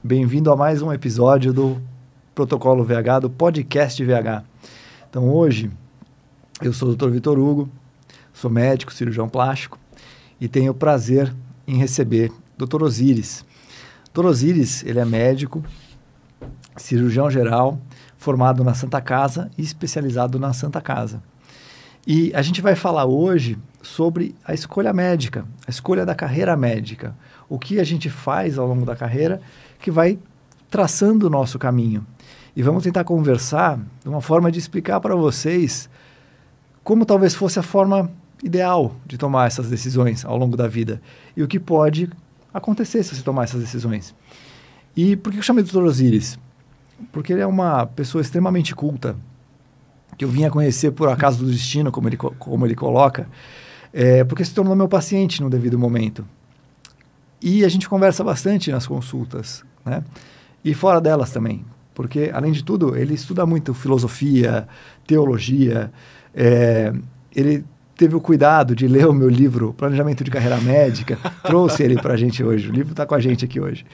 Bem-vindo a mais um episódio do Protocolo VH, do podcast VH. Então, hoje, eu sou o Dr. Vitor Hugo, sou médico, cirurgião plástico e tenho o prazer em receber o Dr. Osiris. Dr. Osiris, ele é médico, cirurgião geral, formado na Santa Casa e especializado na Santa Casa. E a gente vai falar hoje sobre a escolha médica, a escolha da carreira médica. O que a gente faz ao longo da carreira que vai traçando o nosso caminho. E vamos tentar conversar de uma forma de explicar para vocês como talvez fosse a forma ideal de tomar essas decisões ao longo da vida e o que pode acontecer se você tomar essas decisões. E por que eu chamei do Dr. Osiris? Porque ele é uma pessoa extremamente culta, que eu vinha conhecer por acaso do destino, como ele coloca, porque se tornou meu paciente no devido momento. E a gente conversa bastante nas consultas, né? E fora delas também, porque, além de tudo, ele estuda muito filosofia, teologia, ele teve o cuidado de ler o meu livro, Planejamento de Carreira Médica, trouxe ele para a gente hoje, o livro está com a gente aqui hoje.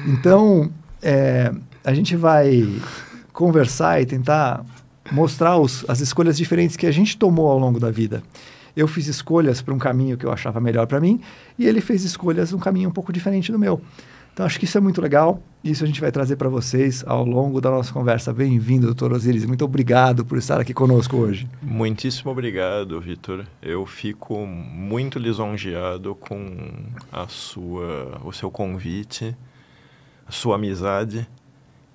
Então, a gente vai conversar e tentar mostrar as escolhas diferentes que a gente tomou ao longo da vida. Eu fiz escolhas para um caminho que eu achava melhor para mim e ele fez escolhas num caminho um pouco diferente do meu. Então, acho que isso é muito legal. Isso a gente vai trazer para vocês ao longo da nossa conversa. Bem-vindo, Dr. Osiris. Muito obrigado por estar aqui conosco hoje. Muitíssimo obrigado, Vitor. Eu fico muito lisonjeado com o seu convite, a sua amizade.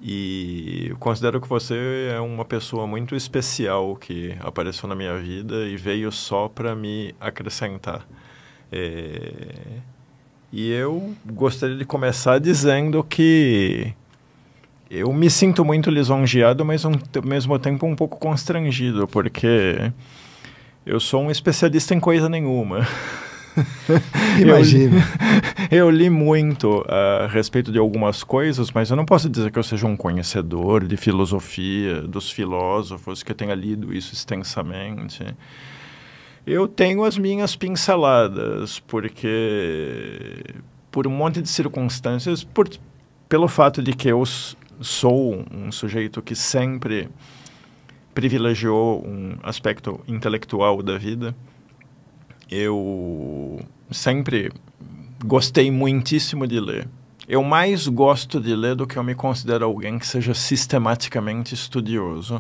E eu considero que você é uma pessoa muito especial que apareceu na minha vida e veio só para me acrescentar. E eu gostaria de começar dizendo que eu me sinto muito lisonjeado, mas ao mesmo tempo um pouco constrangido, porque eu sou um especialista em coisa nenhuma. Imagino. Eu li muito a respeito de algumas coisas, mas eu não posso dizer que eu seja um conhecedor de filosofia, dos filósofos, que eu tenha lido isso extensamente. Eu tenho as minhas pinceladas, porque por um monte de circunstâncias, pelo fato de que eu sou um sujeito que sempre privilegiou um aspecto intelectual da vida, eu sempre gostei muitíssimo de ler. Eu mais gosto de ler do que eu me considero alguém que seja sistematicamente estudioso.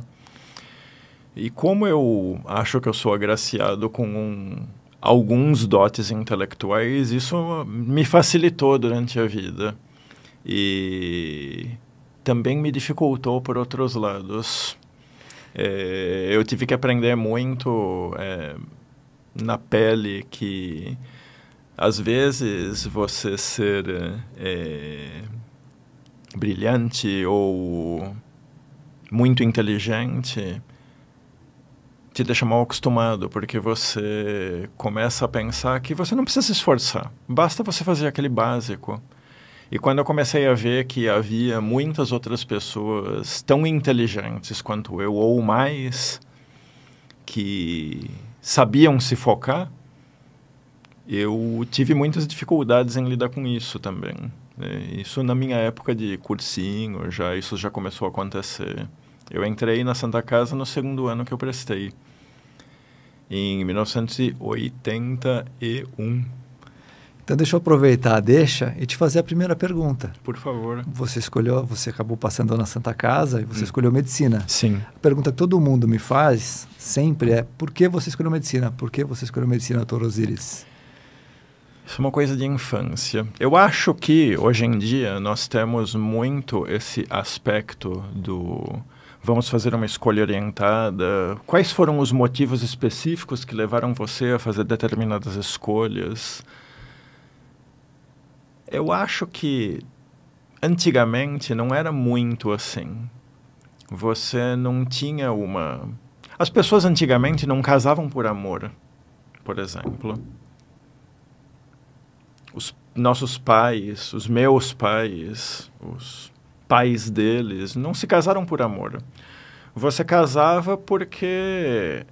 E como eu acho que eu sou agraciado com alguns dotes intelectuais, isso me facilitou durante a vida. E também me dificultou por outros lados. Eu tive que aprender muito na pele que, às vezes, você ser brilhante ou muito inteligente te deixa mal acostumado, porque você começa a pensar que você não precisa se esforçar, basta você fazer aquele básico. E quando eu comecei a ver que havia muitas outras pessoas tão inteligentes quanto eu, ou mais, que sabiam se focar, eu tive muitas dificuldades em lidar com isso também. Isso na minha época de cursinho, isso já começou a acontecer. Eu entrei na Santa Casa no segundo ano que eu prestei, em 1981. Então, deixa eu aproveitar e te fazer a primeira pergunta. Por favor. Você acabou passando na Santa Casa e você escolheu medicina. Sim. A pergunta que todo mundo me faz sempre é: por que você escolheu medicina? Por que você escolheu medicina, Dr. Osiris? Isso é uma coisa de infância. Eu acho que, hoje em dia, nós temos muito esse aspecto do vamos fazer uma escolha orientada. Quais foram os motivos específicos que levaram você a fazer determinadas escolhas? Eu acho que antigamente não era muito assim. Você não tinha uma... As pessoas antigamente não casavam por amor, por exemplo. Os nossos pais, os meus pais, os pais deles, não se casaram por amor. Você casava porque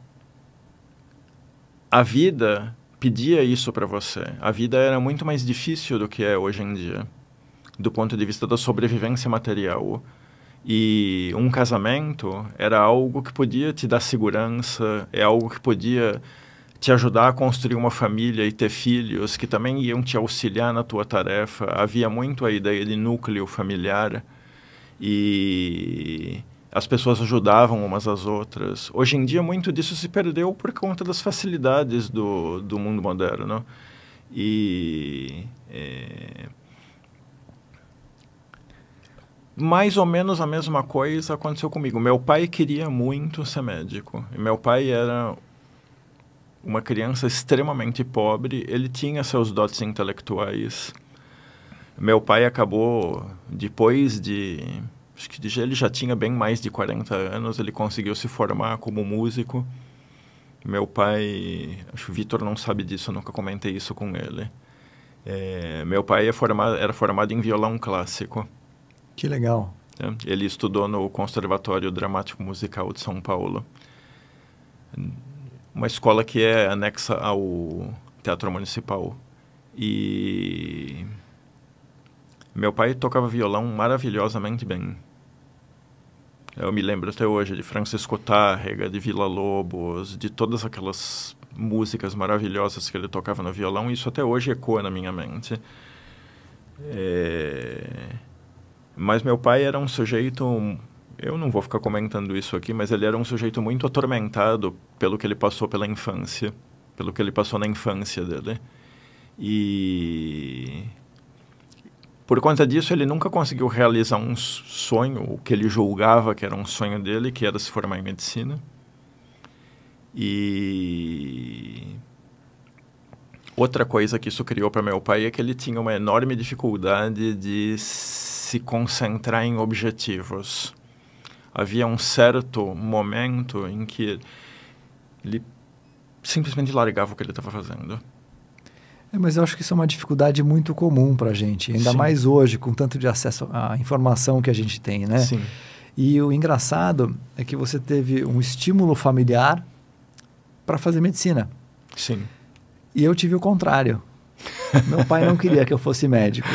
a vida pedia isso para você. A vida era muito mais difícil do que é hoje em dia. do ponto de vista da sobrevivência material. E um casamento era algo que podia te dar segurança, é algo que podia te ajudar a construir uma família e ter filhos que também iam te auxiliar na tua tarefa. Havia muito a ideia de núcleo familiar e as pessoas ajudavam umas às outras. Hoje em dia, muito disso se perdeu por conta das facilidades do mundo moderno. E mais ou menos a mesma coisa aconteceu comigo. Meu pai queria muito ser médico. E meu pai era uma criança extremamente pobre. Ele tinha seus dotes intelectuais. Meu pai acabou, depois de... Acho que ele já tinha bem mais de 40 anos, ele conseguiu se formar como músico. Meu pai... Acho que o Vitor não sabe disso, eu nunca comentei isso com ele. Meu pai era formado em violão clássico. Que legal. Ele estudou no Conservatório Dramático Musical de São Paulo. Uma escola que é anexa ao Teatro Municipal. E meu pai tocava violão maravilhosamente bem. Eu me lembro até hoje de Francisco Tárrega, de Villa-Lobos, de todas aquelas músicas maravilhosas que ele tocava no violão. E isso até hoje ecoa na minha mente. Mas meu pai era um sujeito... Eu não vou ficar comentando isso aqui, mas ele era um sujeito muito atormentado pelo que ele passou pela infância. Pelo que ele passou na infância dele. E por conta disso, ele nunca conseguiu realizar um sonho, o que ele julgava que era um sonho dele, que era se formar em medicina. E outra coisa que isso criou para meu pai é que ele tinha uma enorme dificuldade de se concentrar em objetivos. Havia um certo momento em que ele simplesmente largava o que ele estava fazendo. Mas eu acho que isso é uma dificuldade muito comum para a gente, ainda Sim. mais hoje, com tanto de acesso à informação que a gente tem, né? Sim. E o engraçado é que você teve um estímulo familiar para fazer medicina. Sim. E eu tive o contrário. Meu pai não queria que eu fosse médico.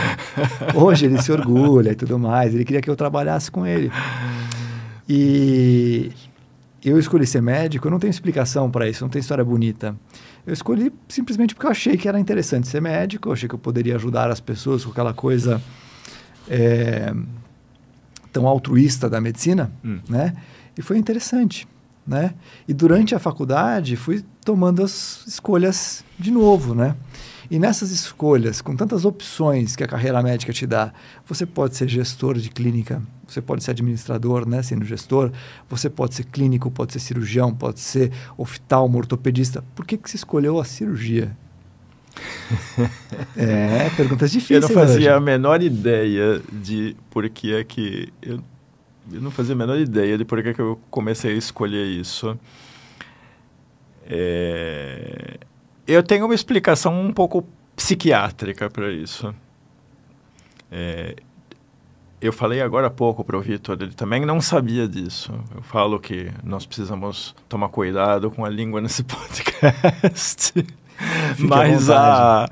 Hoje ele se orgulha e tudo mais, ele queria que eu trabalhasse com ele. E eu escolhi ser médico, eu não tenho explicação para isso, não tem história bonita. Eu escolhi simplesmente porque eu achei que era interessante ser médico, eu achei que eu poderia ajudar as pessoas com aquela coisa tão altruísta da medicina, né? E foi interessante, né? E durante a faculdade fui tomando as escolhas de novo, né? E nessas escolhas, com tantas opções que a carreira médica te dá, você pode ser gestor de clínica, você pode ser administrador, né, sendo gestor, você pode ser clínico, pode ser cirurgião, pode ser oftalmo, ortopedista. Por que você escolheu a cirurgia? Perguntas difíceis. Eu não fazia hoje. a menor ideia de por que é que... Eu não fazia a menor ideia de por que eu comecei a escolher isso. Eu tenho uma explicação um pouco psiquiátrica para isso. Eu falei agora há pouco para o Vitor, ele também não sabia disso. Eu falo que nós precisamos tomar cuidado com a língua nesse podcast. Mas a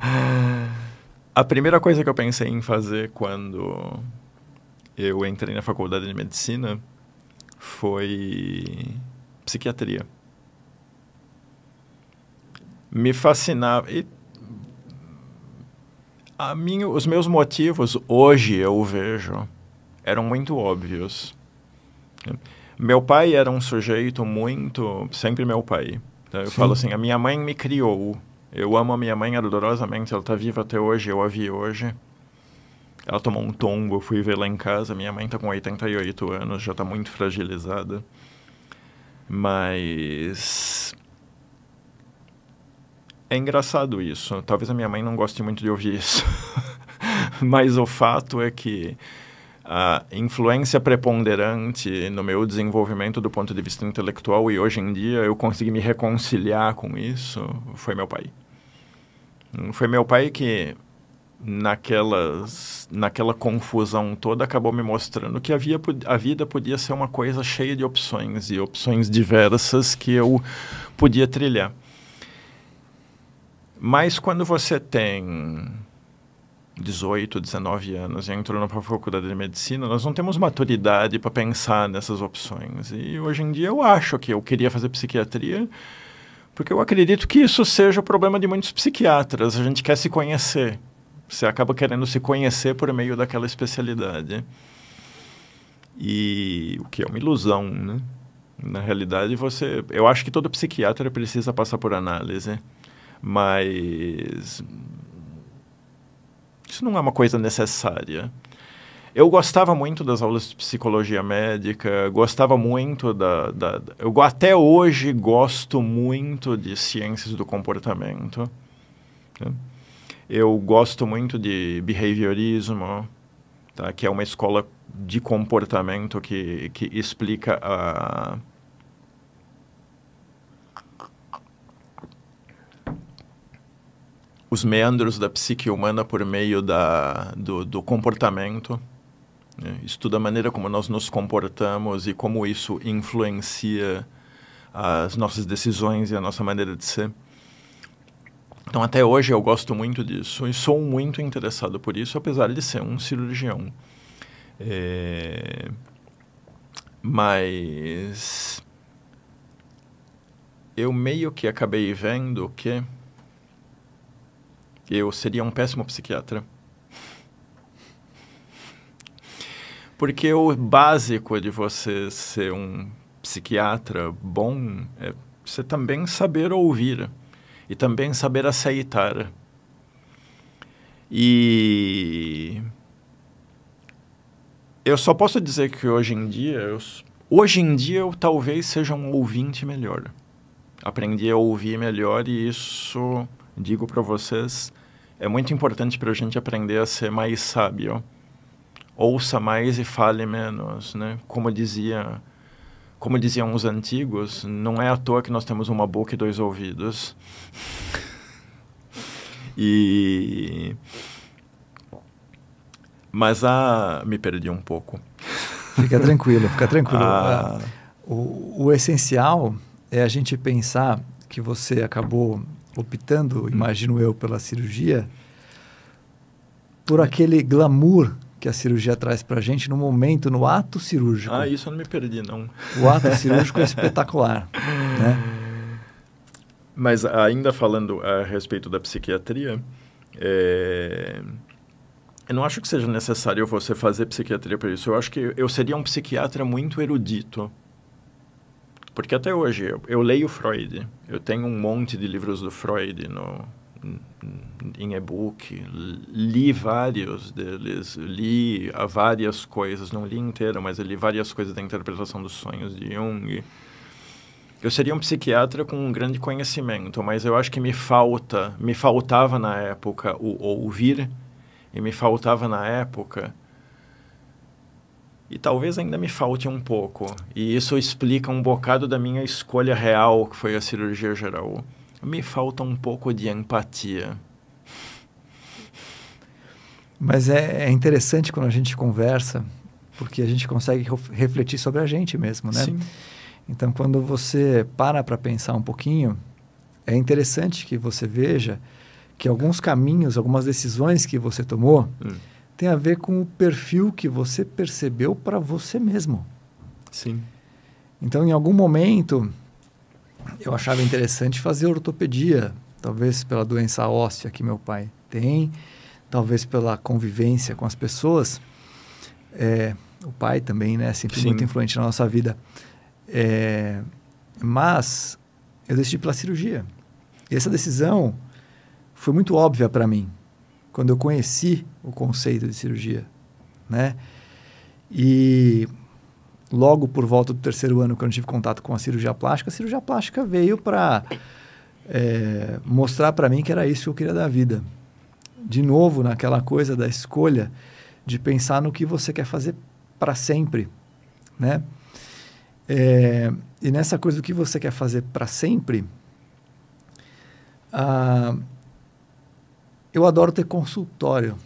primeira coisa que eu pensei em fazer quando eu entrei na faculdade de medicina foi psiquiatria. Me fascinava. E os meus motivos, hoje eu vejo, eram muito óbvios. Meu pai era um sujeito muito... Sempre meu pai. Então, eu falo assim, a minha mãe me criou. Eu amo a minha mãe ardorosamente, ela está viva até hoje, eu a vi hoje. Ela tomou um tombo, eu fui ver lá em casa. Minha mãe está com 88 anos, já está muito fragilizada. Mas... é engraçado isso. Talvez a minha mãe não goste muito de ouvir isso. Mas o fato é que a influência preponderante no meu desenvolvimento do ponto de vista intelectual, e hoje em dia eu consegui me reconciliar com isso, foi meu pai. Foi meu pai que, naquela confusão toda, acabou me mostrando que a vida podia ser uma coisa cheia de opções, e opções diversas que eu podia trilhar. Mas quando você tem 18, 19 anos e entrou na faculdade de medicina, nós não temos maturidade para pensar nessas opções. E hoje em dia eu acho que eu queria fazer psiquiatria porque eu acredito que isso seja o problema de muitos psiquiatras. A gente quer se conhecer. Você acaba querendo se conhecer por meio daquela especialidade. E o que é uma ilusão, né? Na realidade, eu acho que todo psiquiatra precisa passar por análise, mas isso não é uma coisa necessária. Eu gostava muito das aulas de psicologia médica, gostava muito eu até hoje gosto muito de ciências do comportamento, né? Eu gosto muito de behaviorismo, tá? Que é uma escola de comportamento que explica os meandros da psique humana por meio do comportamento, né? Estuda a maneira como nós nos comportamos e como isso influencia as nossas decisões e a nossa maneira de ser. Então, até hoje eu gosto muito disso e sou muito interessado por isso, apesar de ser um cirurgião. Mas eu meio que acabei vendo que eu seria um péssimo psiquiatra. Porque o básico de você ser um psiquiatra bom é você também saber ouvir e também saber aceitar. E eu só posso dizer que hoje em dia eu talvez seja um ouvinte melhor. Aprendi a ouvir melhor e isso, digo para vocês, é muito importante para a gente aprender a ser mais sábio. Ouça mais e fale menos, né? Como diziam os antigos, não é à toa que nós temos uma boca e 2 ouvidos. Mas me perdi um pouco. Fica tranquilo, fica tranquilo. O essencial é a gente pensar que você acabou optando, imagino eu, pela cirurgia, por aquele glamour que a cirurgia traz pra gente no momento, no ato cirúrgico. Isso eu não me perdi, não. O ato cirúrgico é espetacular, né? Mas ainda falando a respeito da psiquiatria, eu não acho que seja necessário você fazer psiquiatria para isso. Eu acho que eu seria um psiquiatra muito erudito. Porque até hoje eu leio Freud. Eu tenho um monte de livros do Freud em e-book. Li vários deles. Li várias coisas. Não li inteiro, mas eu li várias coisas da interpretação dos sonhos de Jung. Eu seria um psiquiatra com um grande conhecimento, mas eu acho que me faltava na época o ouvir, e me faltava na época, e talvez ainda me falte um pouco, e isso explica um bocado da minha escolha real, que foi a cirurgia geral. Me falta um pouco de empatia. Mas é interessante quando a gente conversa, porque a gente consegue refletir sobre a gente mesmo, né? Sim. Então, quando você para pensar um pouquinho, é interessante que você veja que alguns caminhos, algumas decisões que você tomou tem a ver com o perfil que você percebeu para você mesmo. Sim. Então, em algum momento, eu achava interessante fazer ortopedia, talvez pela doença óssea que meu pai tem, talvez pela convivência com as pessoas. O pai também, né? Sempre Sim. muito influente na nossa vida. Mas eu decidi pela cirurgia. E essa decisão foi muito óbvia para mim quando eu conheci o conceito de cirurgia, né? E logo por volta do 3º ano, quando eu tive contato com a cirurgia plástica veio para mostrar para mim que era isso que eu queria da vida. De novo, naquela coisa da escolha de pensar no que você quer fazer para sempre, né? E nessa coisa do que você quer fazer para sempre, eu adoro ter consultório.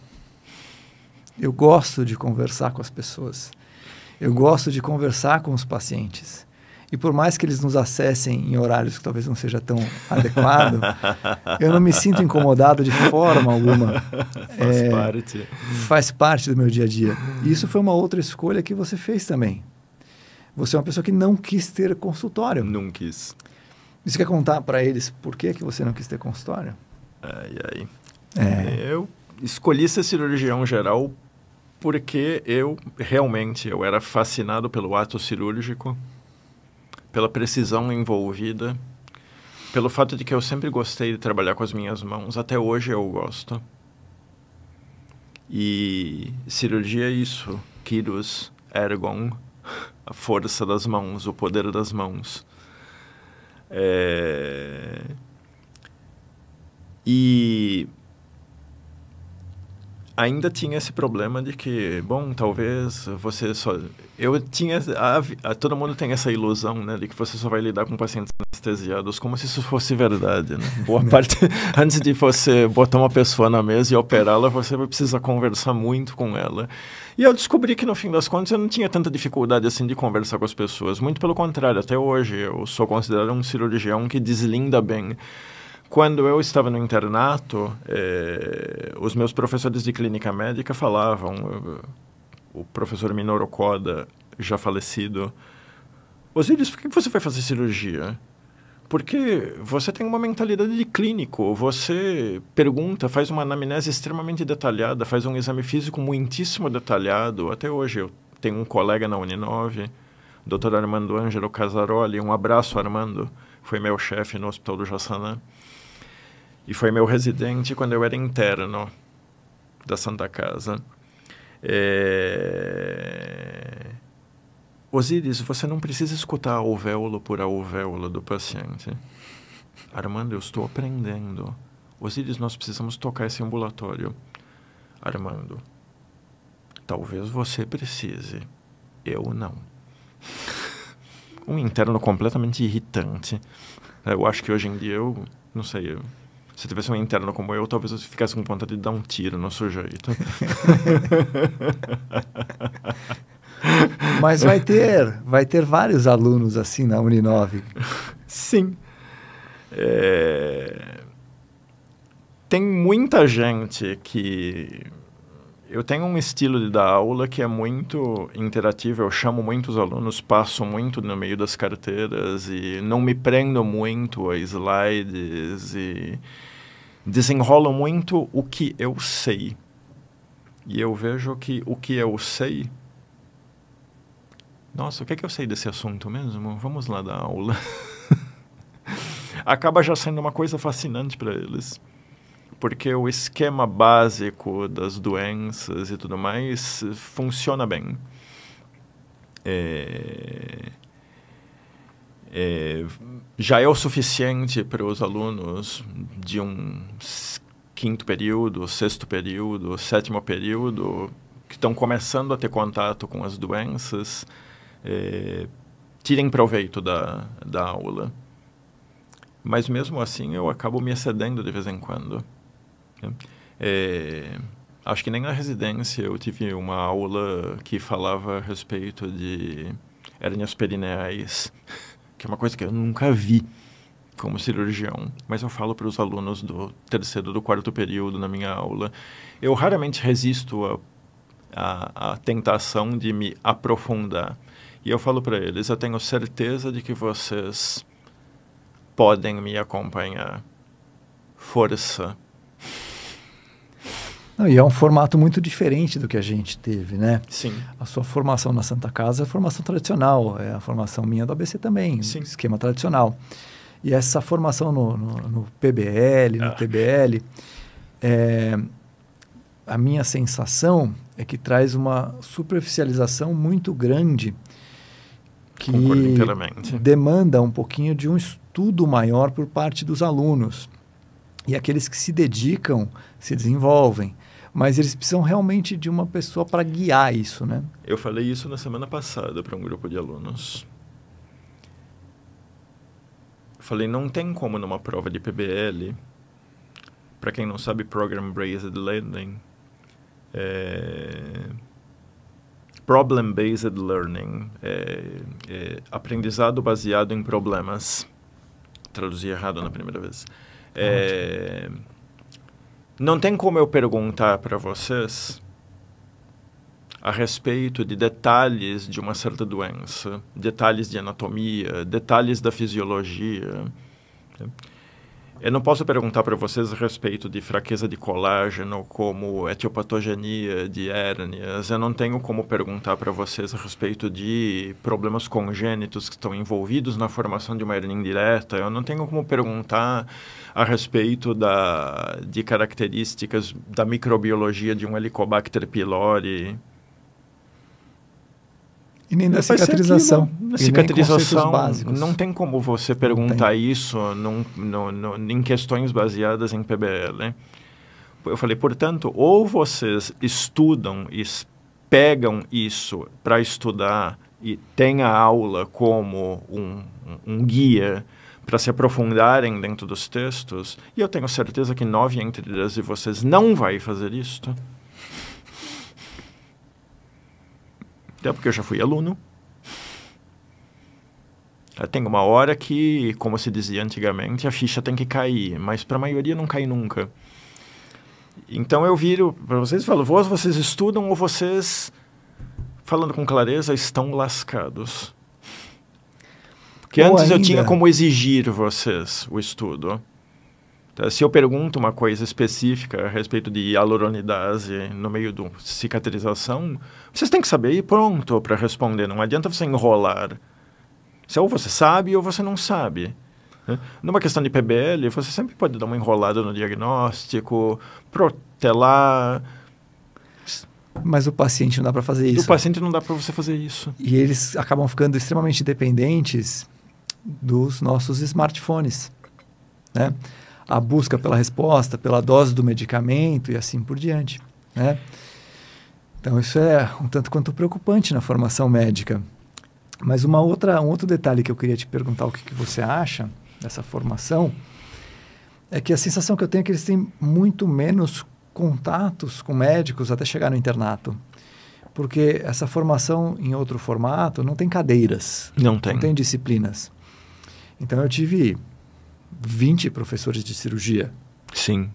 Eu gosto de conversar com as pessoas. Eu gosto de conversar com os pacientes. E por mais que eles nos acessem em horários que talvez não seja tão adequado, eu não me sinto incomodado de forma alguma. Faz parte. Faz parte do meu dia a dia. E isso foi uma outra escolha que você fez também. Você é uma pessoa que não quis ter consultório. Não quis. Você quer contar para eles por que você não quis ter consultório? Ai. Eu escolhi ser cirurgião geral porque eu era fascinado pelo ato cirúrgico, pela precisão envolvida, pelo fato de que eu sempre gostei de trabalhar com as minhas mãos. Até hoje eu gosto. E cirurgia é isso. Kidus, ergon, a força das mãos, o poder das mãos. E ainda tinha esse problema de que, bom, talvez você só... todo mundo tem essa ilusão, né, de que você só vai lidar com pacientes anestesiados, como se isso fosse verdade, né? Boa parte, antes de você botar uma pessoa na mesa e operá-la, você vai precisar conversar muito com ela. E eu descobri que, no fim das contas, eu não tinha tanta dificuldade assim de conversar com as pessoas. Muito pelo contrário, até hoje eu sou considerado um cirurgião que deslinda bem. Quando eu estava no internato, os meus professores de clínica médica falavam, o professor Minoru Koda, já falecido, Osíris, por que você vai fazer cirurgia? Porque você tem uma mentalidade de clínico, você pergunta, faz uma anamnese extremamente detalhada, faz um exame físico muitíssimo detalhado. Até hoje eu tenho um colega na Uninove, Dr. Armando Ângelo Casaroli, um abraço, Armando, foi meu chefe no Hospital do Jaçanã. E foi meu residente quando eu era interno da Santa Casa. Osíris, você não precisa escutar alvéolo por alvéolo do paciente. Armando, eu estou aprendendo. Osíris, nós precisamos tocar esse ambulatório. Armando, talvez você precise. Eu não. Um interno completamente irritante. Eu acho que hoje em dia eu... Não sei... Se tivesse um interno como eu, talvez eu ficasse com vontade de dar um tiro no sujeito. Mas vai ter vários alunos assim na Uninove. Sim. Tem muita gente que... Eu tenho um estilo de dar aula que é muito interativo. Eu chamo muitos alunos, passo muito no meio das carteiras e não me prendo muito a slides e desenrolo muito o que eu sei. E eu vejo que o que eu sei... Nossa, o que é que eu sei desse assunto mesmo? Vamos lá dar aula. Acaba já sendo uma coisa fascinante para eles. Porque o esquema básico das doenças e tudo mais funciona bem. Já é o suficiente para os alunos de um quinto período, sexto período, sétimo período, que estão começando a ter contato com as doenças, tirem proveito da aula. Mas mesmo assim eu acabo me excedendo de vez em quando. Acho que nem na residência eu tive uma aula que falava a respeito de hérnias perineais, que é uma coisa que eu nunca vi como cirurgião, mas eu falo para os alunos do terceiro, do quarto período na minha aula. Eu raramente resisto à tentação de me aprofundar. E eu falo para eles, eu tenho certeza de que vocês podem me acompanhar. Força. E é um formato muito diferente do que a gente teve, né? Sim. A sua formação na Santa Casa é a formação tradicional, é a formação minha do ABC também, Sim. Esquema tradicional. E essa formação no PBL, no TBL, a minha sensação é que traz uma superficialização muito grande que demanda um pouquinho de um estudo maior por parte dos alunos. E aqueles que se dedicam, se desenvolvem. Mas eles precisam realmente de uma pessoa para guiar isso, né? Eu falei isso na semana passada para um grupo de alunos. Eu falei, não tem como numa prova de PBL, para quem não sabe, Program Based Learning, problem-based learning, aprendizado baseado em problemas. Traduzi errado na primeira vez. Não tem como eu perguntar para vocês a respeito de detalhes de uma certa doença, detalhes de anatomia, detalhes da fisiologia. Eu não posso perguntar para vocês a respeito de fraqueza de colágeno, como etiopatogenia de hérnias. Eu não tenho como perguntar para vocês a respeito de problemas congênitos que estão envolvidos na formação de uma hérnia indireta. Eu não tenho como perguntar a respeito de características da microbiologia de um Helicobacter pylori. E nem da cicatrização. Na cicatrização, básicos. Não tem como você perguntar isso em questões baseadas em PBL. Eu falei, portanto, ou vocês estudam e pegam isso para estudar e têm a aula como um guia para se aprofundarem dentro dos textos, e eu tenho certeza que 9 entre 10 de vocês não vai fazer isto. Até porque eu já fui aluno. Tem uma hora que, como se dizia antigamente, a ficha tem que cair, mas para a maioria não cai nunca. Então eu viro para vocês e falo, vocês estudam ou vocês, falando com clareza, estão lascados. Porque antes eu tinha como exigir vocês o estudo. Se eu pergunto uma coisa específica a respeito de hialuronidase no meio da cicatrização, vocês têm que saber e pronto para responder. Não adianta você enrolar. Ou você sabe ou você não sabe. Numa questão de PBL, você sempre pode dar uma enrolada no diagnóstico, protelar. Mas o paciente não dá para fazer isso. O paciente não dá para você fazer isso. E eles acabam ficando extremamente dependentes dos nossos smartphones, né? A busca pela resposta, pela dose do medicamento e assim por diante, né? Então, isso é um tanto quanto preocupante na formação médica. Mas um outro detalhe que eu queria te perguntar, o que você acha dessa formação, é que a sensação que eu tenho é que eles têm muito menos contatos com médicos até chegar no internato. Porque essa formação em outro formato não tem cadeiras. Não tem. Não tem disciplinas. Então, eu tive 20 professores de cirurgia. Sim.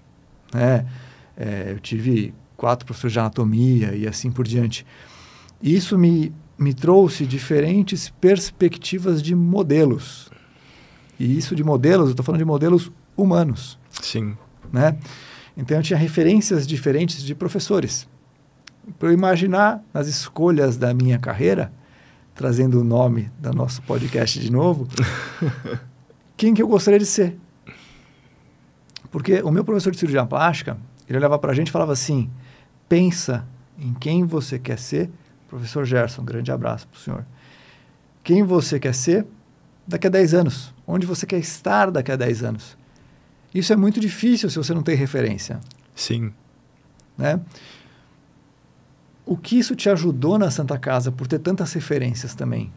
Eu tive 4 professores de anatomia e assim por diante. Isso me trouxe diferentes perspectivas de modelos. E isso de modelos, eu estou falando de modelos humanos. Sim. Né? Então, eu tinha referências diferentes de professores. Para eu imaginar nas escolhas da minha carreira, trazendo o nome do nosso podcast de novo, quem que eu gostaria de ser. Porque o meu professor de cirurgia plástica, ele olhava para a gente e falava assim, pensa em quem você quer ser. Professor Gerson, um grande abraço para o senhor. Quem você quer ser daqui a 10 anos? Onde você quer estar daqui a 10 anos? Isso é muito difícil se você não tem referência. Sim. Né? O que isso te ajudou na Santa Casa por ter tantas referências também?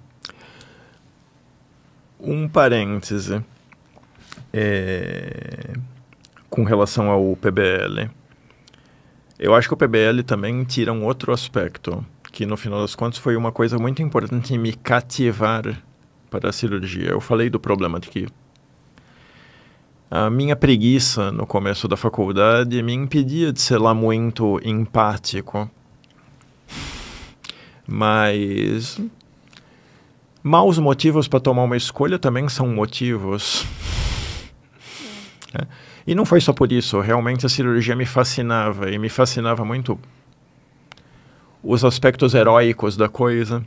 Um parêntese com relação ao PBL. Eu acho que o PBL também tira um outro aspecto, que no final das contas foi uma coisa muito importante em me cativar para a cirurgia. Eu falei do problema de que a minha preguiça no começo da faculdade me impedia de ser lá muito empático. Mas maus motivos para tomar uma escolha também são motivos. E não foi só por isso. Realmente a cirurgia me fascinava. E me fascinava muito os aspectos heróicos da coisa.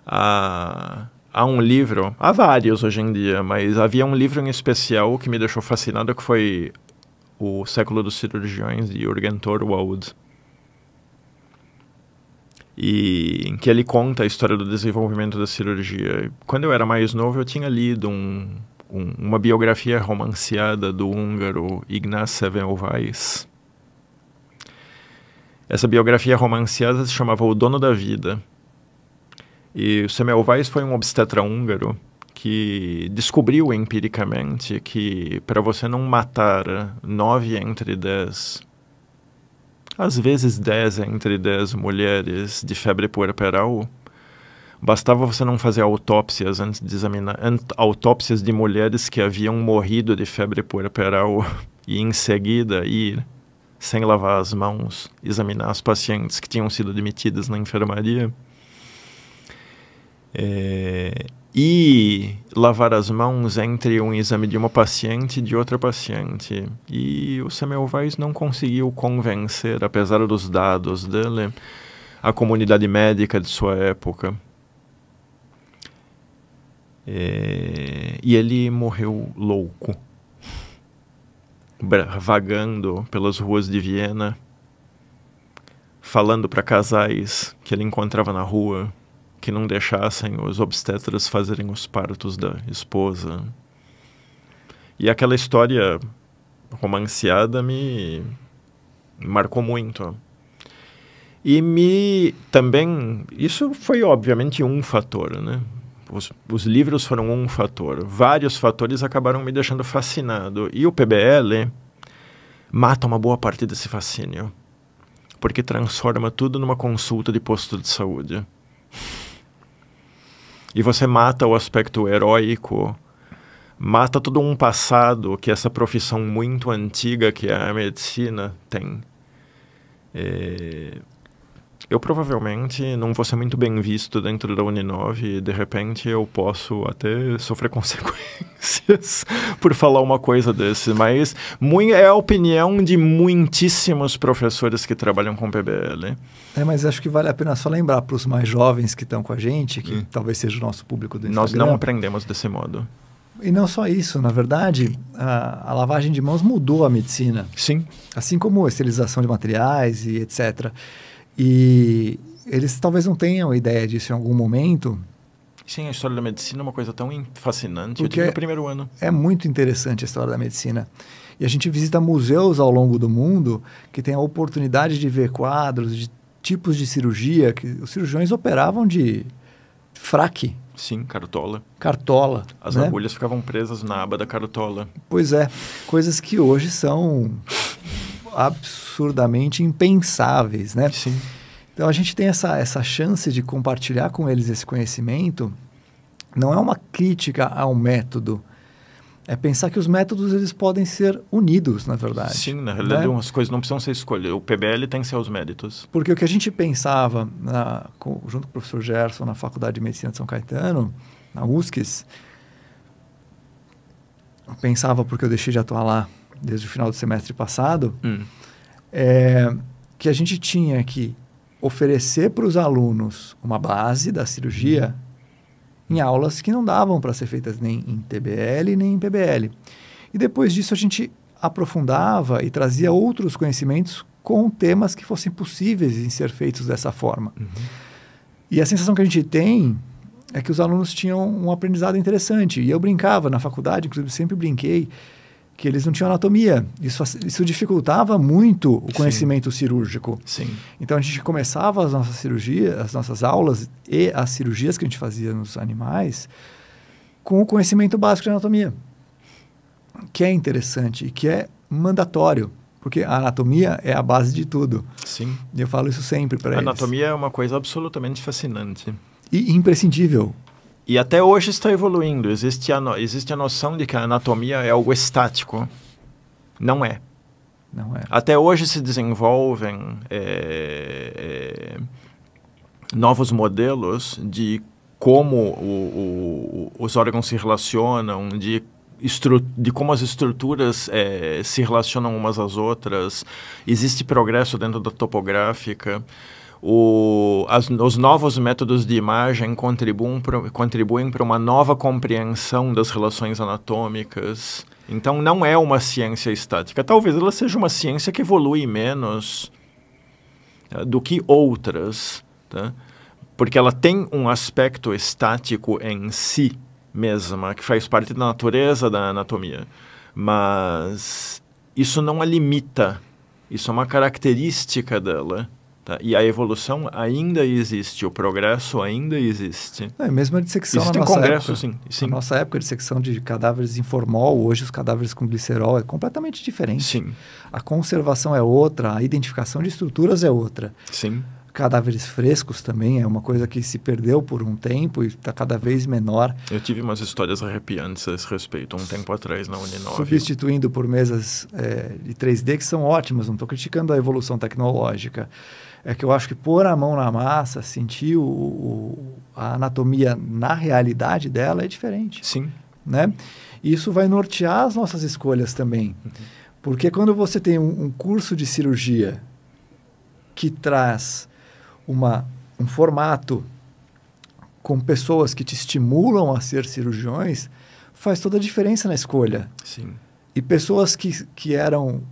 Há um livro, há vários hoje em dia, mas havia um livro em especial que me deixou fascinado, que foi O Século dos Cirurgiões, de Jürgen Thorwald. E em que ele conta a história do desenvolvimento da cirurgia. Quando eu era mais novo, eu tinha lido uma biografia romanceada do húngaro Ignaz Semmelweis. Essa biografia romanceada se chamava O Dono da Vida. E o Semmelweis foi um obstetra húngaro que descobriu empiricamente que para você não matar 9 entre 10 às vezes 10 entre 10 mulheres de febre puerperal, bastava você não fazer autópsias antes de examinar, autópsias de mulheres que haviam morrido de febre puerperal e em seguida ir, sem lavar as mãos, examinar as pacientes que tinham sido admitidas na enfermaria. E lavar as mãos entre um exame de uma paciente e de outra paciente. E o Semmelweis não conseguiu convencer, apesar dos dados dele, a comunidade médica de sua época. E ele morreu louco, vagando pelas ruas de Viena, falando para casais que ele encontrava na rua que não deixassem os obstetras fazerem os partos da esposa. E aquela história romanceada me marcou muito. E também, isso foi obviamente um fator, né? Os livros foram um fator. Vários fatores acabaram me deixando fascinado. E o PBL mata uma boa parte desse fascínio, porque transforma tudo numa consulta de posto de saúde. E você mata o aspecto heróico, mata todo um passado que essa profissão muito antiga que a medicina tem. Eu provavelmente não vou ser muito bem visto dentro da Uninove e de repente eu posso até sofrer consequências por falar uma coisa desse, mas é a opinião de muitíssimos professores que trabalham com PBL. Mas acho que vale a pena só lembrar para os mais jovens que estão com a gente, que talvez seja o nosso público do Instagram. Nós não aprendemos desse modo. E não só isso, na verdade, a lavagem de mãos mudou a medicina. Sim. Assim como a esterilização de materiais e etc. E eles talvez não tenham ideia disso em algum momento. Sim, a história da medicina é uma coisa tão fascinante. Porque eu tive no primeiro ano. É muito interessante a história da medicina. E a gente visita museus ao longo do mundo que tem a oportunidade de ver quadros de tipos de cirurgia que os cirurgiões operavam de fraque. Sim, cartola. Cartola. As agulhas ficavam presas na aba da cartola. Pois é, coisas que hoje são absurdamente impensáveis, né? Sim. Então a gente tem essa chance de compartilhar com eles esse conhecimento. Não é uma crítica ao método, é pensar que os métodos eles podem ser unidos, na verdade. Sim, na realidade as coisas não precisam ser escolhidas. O PBL tem seus méritos. Porque o que a gente pensava, junto com o professor Gerson, na Faculdade de Medicina de São Caetano, na USCS, pensava, porque eu deixei de atuar lá desde o final do semestre passado, que a gente tinha que oferecer para os alunos uma base da cirurgia em aulas que não davam para ser feitas nem em TBL nem em PBL. E depois disso a gente aprofundava e trazia outros conhecimentos com temas que fossem possíveis em ser feitos dessa forma. E a sensação que a gente tem é que os alunos tinham um aprendizado interessante. E eu brincava na faculdade, inclusive sempre brinquei, que eles não tinham anatomia. Isso dificultava muito o conhecimento cirúrgico. Sim. Então, a gente começava as nossas cirurgias, as nossas aulas e as cirurgias que a gente fazia nos animais com o conhecimento básico de anatomia, que é interessante e que é mandatório, porque a anatomia é a base de tudo. Sim. E eu falo isso sempre para eles. A anatomia é uma coisa absolutamente fascinante. E imprescindível. E até hoje está evoluindo. Existe a noção de que a anatomia é algo estático. Não é. Não é. Até hoje se desenvolvem novos modelos de como os órgãos se relacionam, de como as estruturas se relacionam umas às outras. Existe progresso dentro da topográfica. Os novos métodos de imagem contribuem para uma nova compreensão das relações anatômicas. Então, não é uma ciência estática. Talvez ela seja uma ciência que evolui menos do que outras, tá? Porque ela tem um aspecto estático em si mesma, que faz parte da natureza da anatomia. Mas isso não a limita. Isso é uma característica dela. Tá? E a evolução ainda existe, o progresso ainda existe. Mesmo a dissecção Existem na nossa congressos, época. sim. Na nossa época, a dissecção de cadáveres em formol, hoje os cadáveres com glicerol é completamente diferente. Sim. A conservação é outra, a identificação de estruturas é outra. Sim. Cadáveres frescos também é uma coisa que se perdeu por um tempo e está cada vez menor. Eu tive umas histórias arrepiantes a esse respeito, um tempo atrás, na Uninove. Substituindo por mesas de 3D, que são ótimas, não estou criticando a evolução tecnológica. É que eu acho que pôr a mão na massa, sentir a anatomia na realidade dela é diferente. Sim. Né? E isso vai nortear as nossas escolhas também. Porque quando você tem um curso de cirurgia que traz um formato com pessoas que te estimulam a ser cirurgiões, faz toda a diferença na escolha. Sim. E pessoas que eram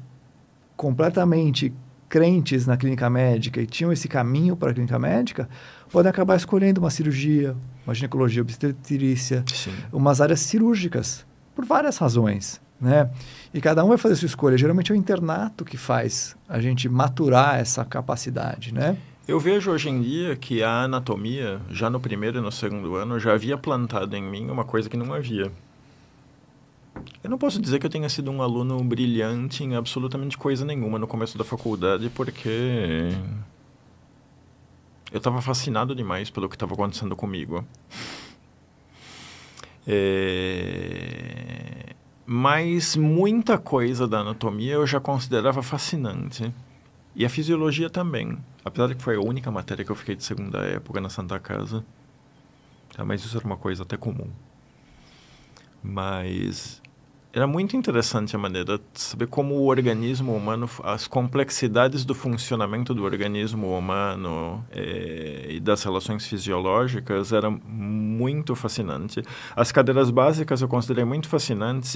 completamente crentes na clínica médica e tinham esse caminho para a clínica médica, podem acabar escolhendo uma cirurgia, uma ginecologia obstetrícia, umas áreas cirúrgicas, por várias razões. Né? E cada um vai fazer a sua escolha. Geralmente é o internato que faz a gente maturar essa capacidade, né? Eu vejo hoje em dia que a anatomia, já no primeiro e no segundo ano, já havia plantado em mim uma coisa que não havia. Eu não posso dizer que eu tenha sido um aluno brilhante em absolutamente coisa nenhuma no começo da faculdade, porque eu estava fascinado demais pelo que estava acontecendo comigo. Mas muita coisa da anatomia eu já considerava fascinante. E a fisiologia também. Apesar de que foi a única matéria que eu fiquei de segunda época na Santa Casa. Tá, mas isso era uma coisa até comum. Mas era muito interessante a maneira de saber como o organismo humano, as complexidades do funcionamento do organismo humano e das relações fisiológicas era muito fascinante. As cadeiras básicas eu considerei muito fascinantes.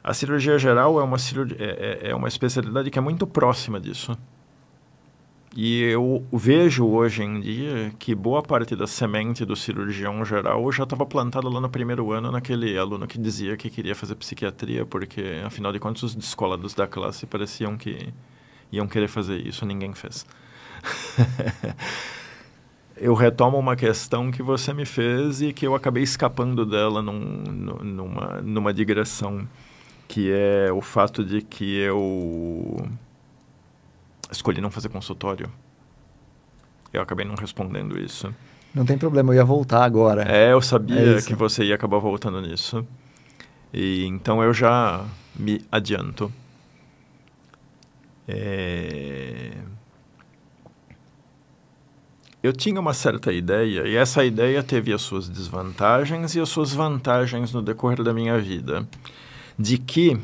A cirurgia geral é uma especialidade que é muito próxima disso. E eu vejo hoje em dia que boa parte da semente do cirurgião geral já estava plantada lá no primeiro ano naquele aluno que dizia que queria fazer psiquiatria, porque, afinal de contas, os descolados da classe pareciam que iam querer fazer isso, ninguém fez. Eu retomo uma questão que você me fez e que eu acabei escapando dela numa digressão, que é o fato de que eu escolhi não fazer consultório. Eu acabei não respondendo isso. Não tem problema, eu ia voltar agora. Eu sabia que você ia acabar voltando nisso. E então eu já me adianto. Eu tinha uma certa ideia, e essa ideia teve as suas desvantagens e as suas vantagens no decorrer da minha vida, de que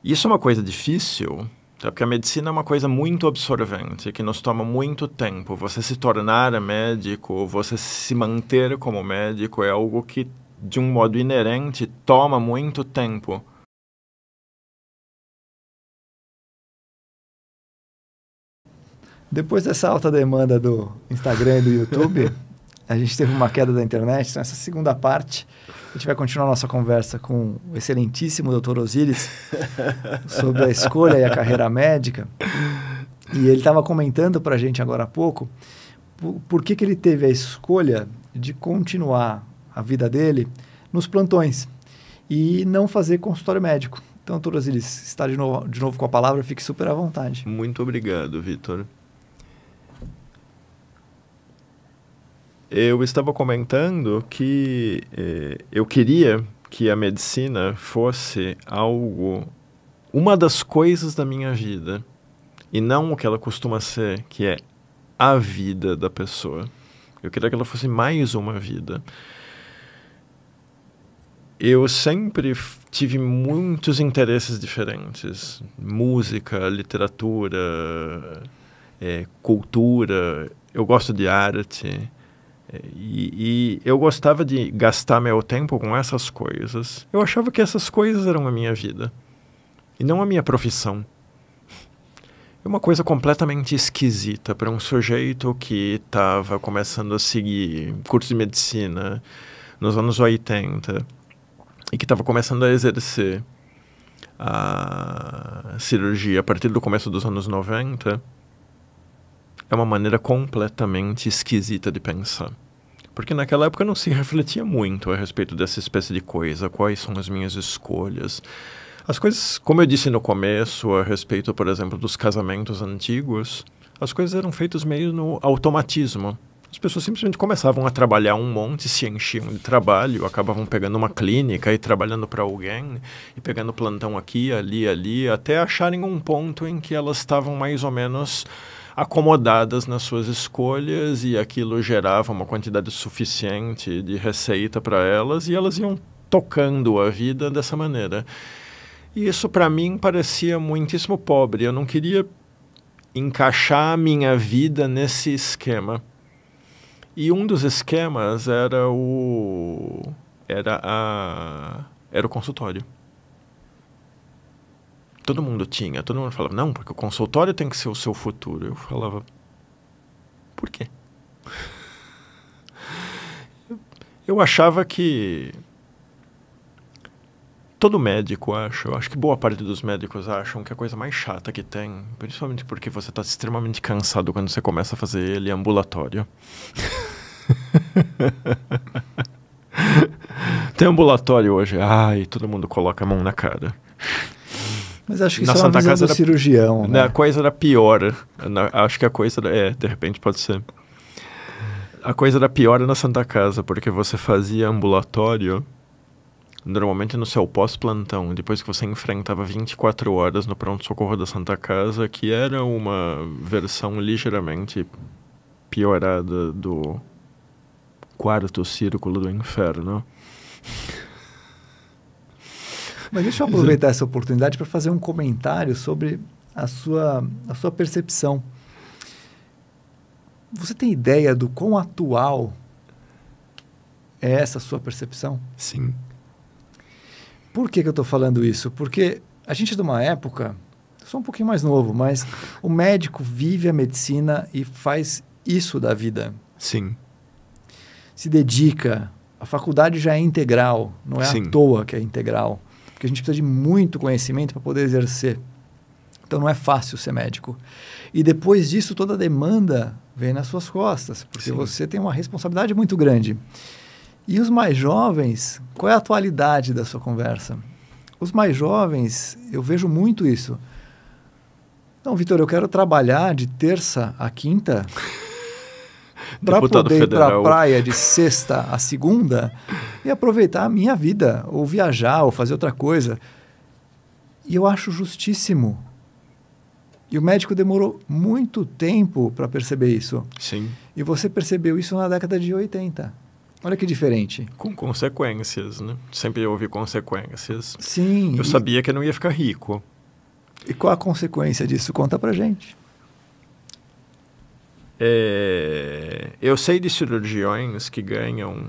isso é uma coisa difícil, tá? Porque a medicina é uma coisa muito absorvente, que nos toma muito tempo. Você se tornar médico, você se manter como médico é algo que, de um modo inerente, toma muito tempo. Depois dessa alta demanda do Instagram e do YouTube, a gente teve uma queda da internet. Então, essa segunda parte, a gente vai continuar a nossa conversa com o excelentíssimo Dr. Osiris sobre a escolha e a carreira médica. E ele estava comentando para a gente agora há pouco por que ele teve a escolha de continuar a vida dele nos plantões e não fazer consultório médico. Então, Dr. Osiris, está de novo com a palavra, fique super à vontade. Muito obrigado, Vitor. Eu estava comentando que eu queria que a medicina fosse uma das coisas da minha vida, e não o que ela costuma ser, que é a vida da pessoa. Eu queria que ela fosse mais uma vida. Eu sempre tive muitos interesses diferentes. Música, literatura, cultura. Eu gosto de arte. E eu gostava de gastar meu tempo com essas coisas. Eu achava que essas coisas eram a minha vida. E não a minha profissão. É uma coisa completamente esquisita para um sujeito que estava começando a seguir curso de medicina nos anos 80 e que estava começando a exercer. a cirurgia a partir do começo dos anos 90 é uma maneira completamente esquisita de pensar. Porque naquela época não se refletia muito a respeito dessa espécie de coisa, quais são as minhas escolhas. As coisas, como eu disse no começo, a respeito, por exemplo, dos casamentos antigos, as coisas eram feitas meio no automatismo. As pessoas simplesmente começavam a trabalhar um monte, se enchiam de trabalho, acabavam pegando uma clínica e trabalhando para alguém, e pegando plantão aqui, ali, até acharem um ponto em que elas estavam mais ou menos acomodadas nas suas escolhas e aquilo gerava uma quantidade suficiente de receita para elas e elas iam tocando a vida dessa maneira. E isso para mim parecia muitíssimo pobre. Eu não queria encaixar a minha vida nesse esquema. E um dos esquemas era o consultório. Todo mundo falava, não, porque o consultório tem que ser o seu futuro. Eu falava, por quê? Eu achava que todo médico eu acho que boa parte dos médicos acham que a coisa mais chata que tem, principalmente porque você está extremamente cansado quando você começa a fazer ele ambulatório. Tem ambulatório hoje, todo mundo coloca a mão na cara. Mas acho que isso é uma visão do cirurgião, né? A coisa era pior. Acho que a coisa... de repente pode ser. A coisa era pior na Santa Casa, porque você fazia ambulatório normalmente no seu pós-plantão, depois que você enfrentava 24 horas no pronto-socorro da Santa Casa, que era uma versão ligeiramente piorada do quarto círculo do inferno. Mas deixa eu aproveitar essa oportunidade para fazer um comentário sobre a sua percepção. Você tem ideia do quão atual é essa sua percepção? Sim. Por que eu estou falando isso? Porque a gente é de uma época, eu sou um pouquinho mais novo, mas o médico vive a medicina e faz isso da vida. Sim. Se dedica, a faculdade já é integral, não é Sim. à toa que é integral, porque a gente precisa de muito conhecimento para poder exercer. Então não é fácil ser médico. E depois disso toda a demanda vem nas suas costas, porque Sim. você tem uma responsabilidade muito grande. E os mais jovens, qual é a atualidade da sua conversa? Os mais jovens, eu vejo muito isso. Não, Vitor, eu quero trabalhar de terça a quinta para poder ir para a praia de sexta a segunda e aproveitar a minha vida, ou viajar, ou fazer outra coisa. E eu acho justíssimo. E o médico demorou muito tempo para perceber isso. Sim. E você percebeu isso na década de 80. Olha que diferente. Com consequências, né? Sempre houve consequências. Sim. Eu sabia que eu não ia ficar rico. E qual a consequência disso? Conta pra gente. Eu sei de cirurgiões que ganham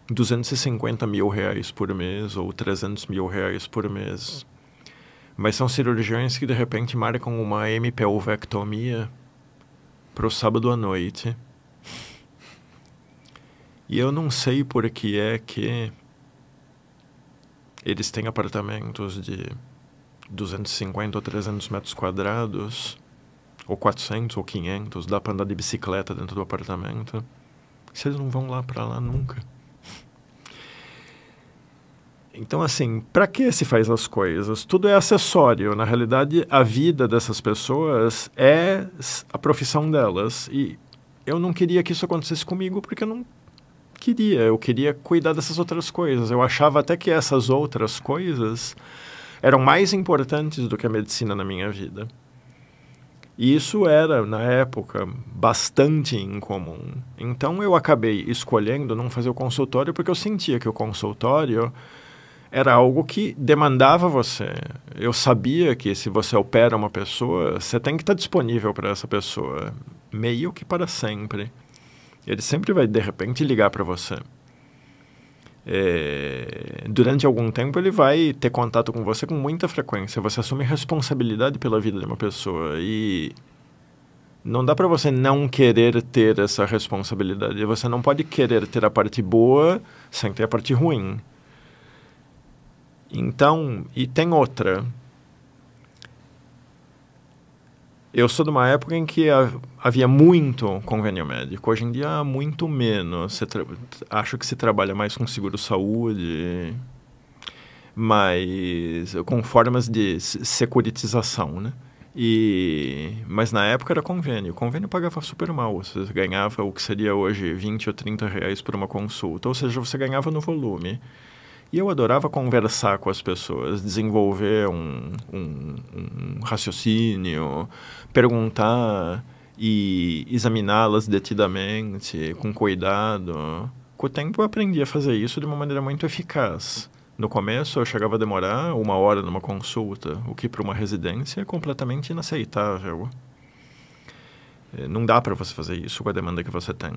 250 mil reais por mês ou 300 mil reais por mês. Mas são cirurgiões que de repente marcam uma hemipelvectomia para o sábado à noite. E eu não sei por que é que eles têm apartamentos de 250 ou 300 metros quadrados, ou 400 ou 500, dá para andar de bicicleta dentro do apartamento. Se eles não vão lá para lá nunca. Então, assim, para que se faz as coisas? Tudo é acessório. Na realidade, a vida dessas pessoas é a profissão delas. E eu não queria que isso acontecesse comigo, porque eu não queria. Eu queria cuidar dessas outras coisas. Eu achava até que essas outras coisas eram mais importantes do que a medicina na minha vida. E isso era, na época, bastante incomum. Então, eu acabei escolhendo não fazer o consultório porque eu sentia que o consultório era algo que demandava você. Eu sabia que se você opera uma pessoa, você tem que estar disponível para essa pessoa, meio que para sempre. Ele sempre vai, de repente, ligar para você. Durante algum tempo, ele vai ter contato com você com muita frequência. Você assume responsabilidade pela vida de uma pessoa. E não dá para você não querer ter essa responsabilidade. Você não pode querer ter a parte boa sem ter a parte ruim. Então, e tem outra. Eu sou de uma época em que havia muito convênio médico. Hoje em dia há muito menos. Acho que se trabalha mais com seguro-saúde, mas com formas de securitização, né? Mas na época era convênio. O convênio pagava super mal. Você ganhava o que seria hoje 20 ou 30 reais por uma consulta. Ou seja, você ganhava no volume. E eu adorava conversar com as pessoas, desenvolver um raciocínio, perguntar e examiná-las detidamente, com cuidado. Com o tempo eu aprendi a fazer isso de uma maneira muito eficaz. No começo eu chegava a demorar 1 hora numa consulta, o que para uma residência é completamente inaceitável. Não dá para você fazer isso com a demanda que você tem.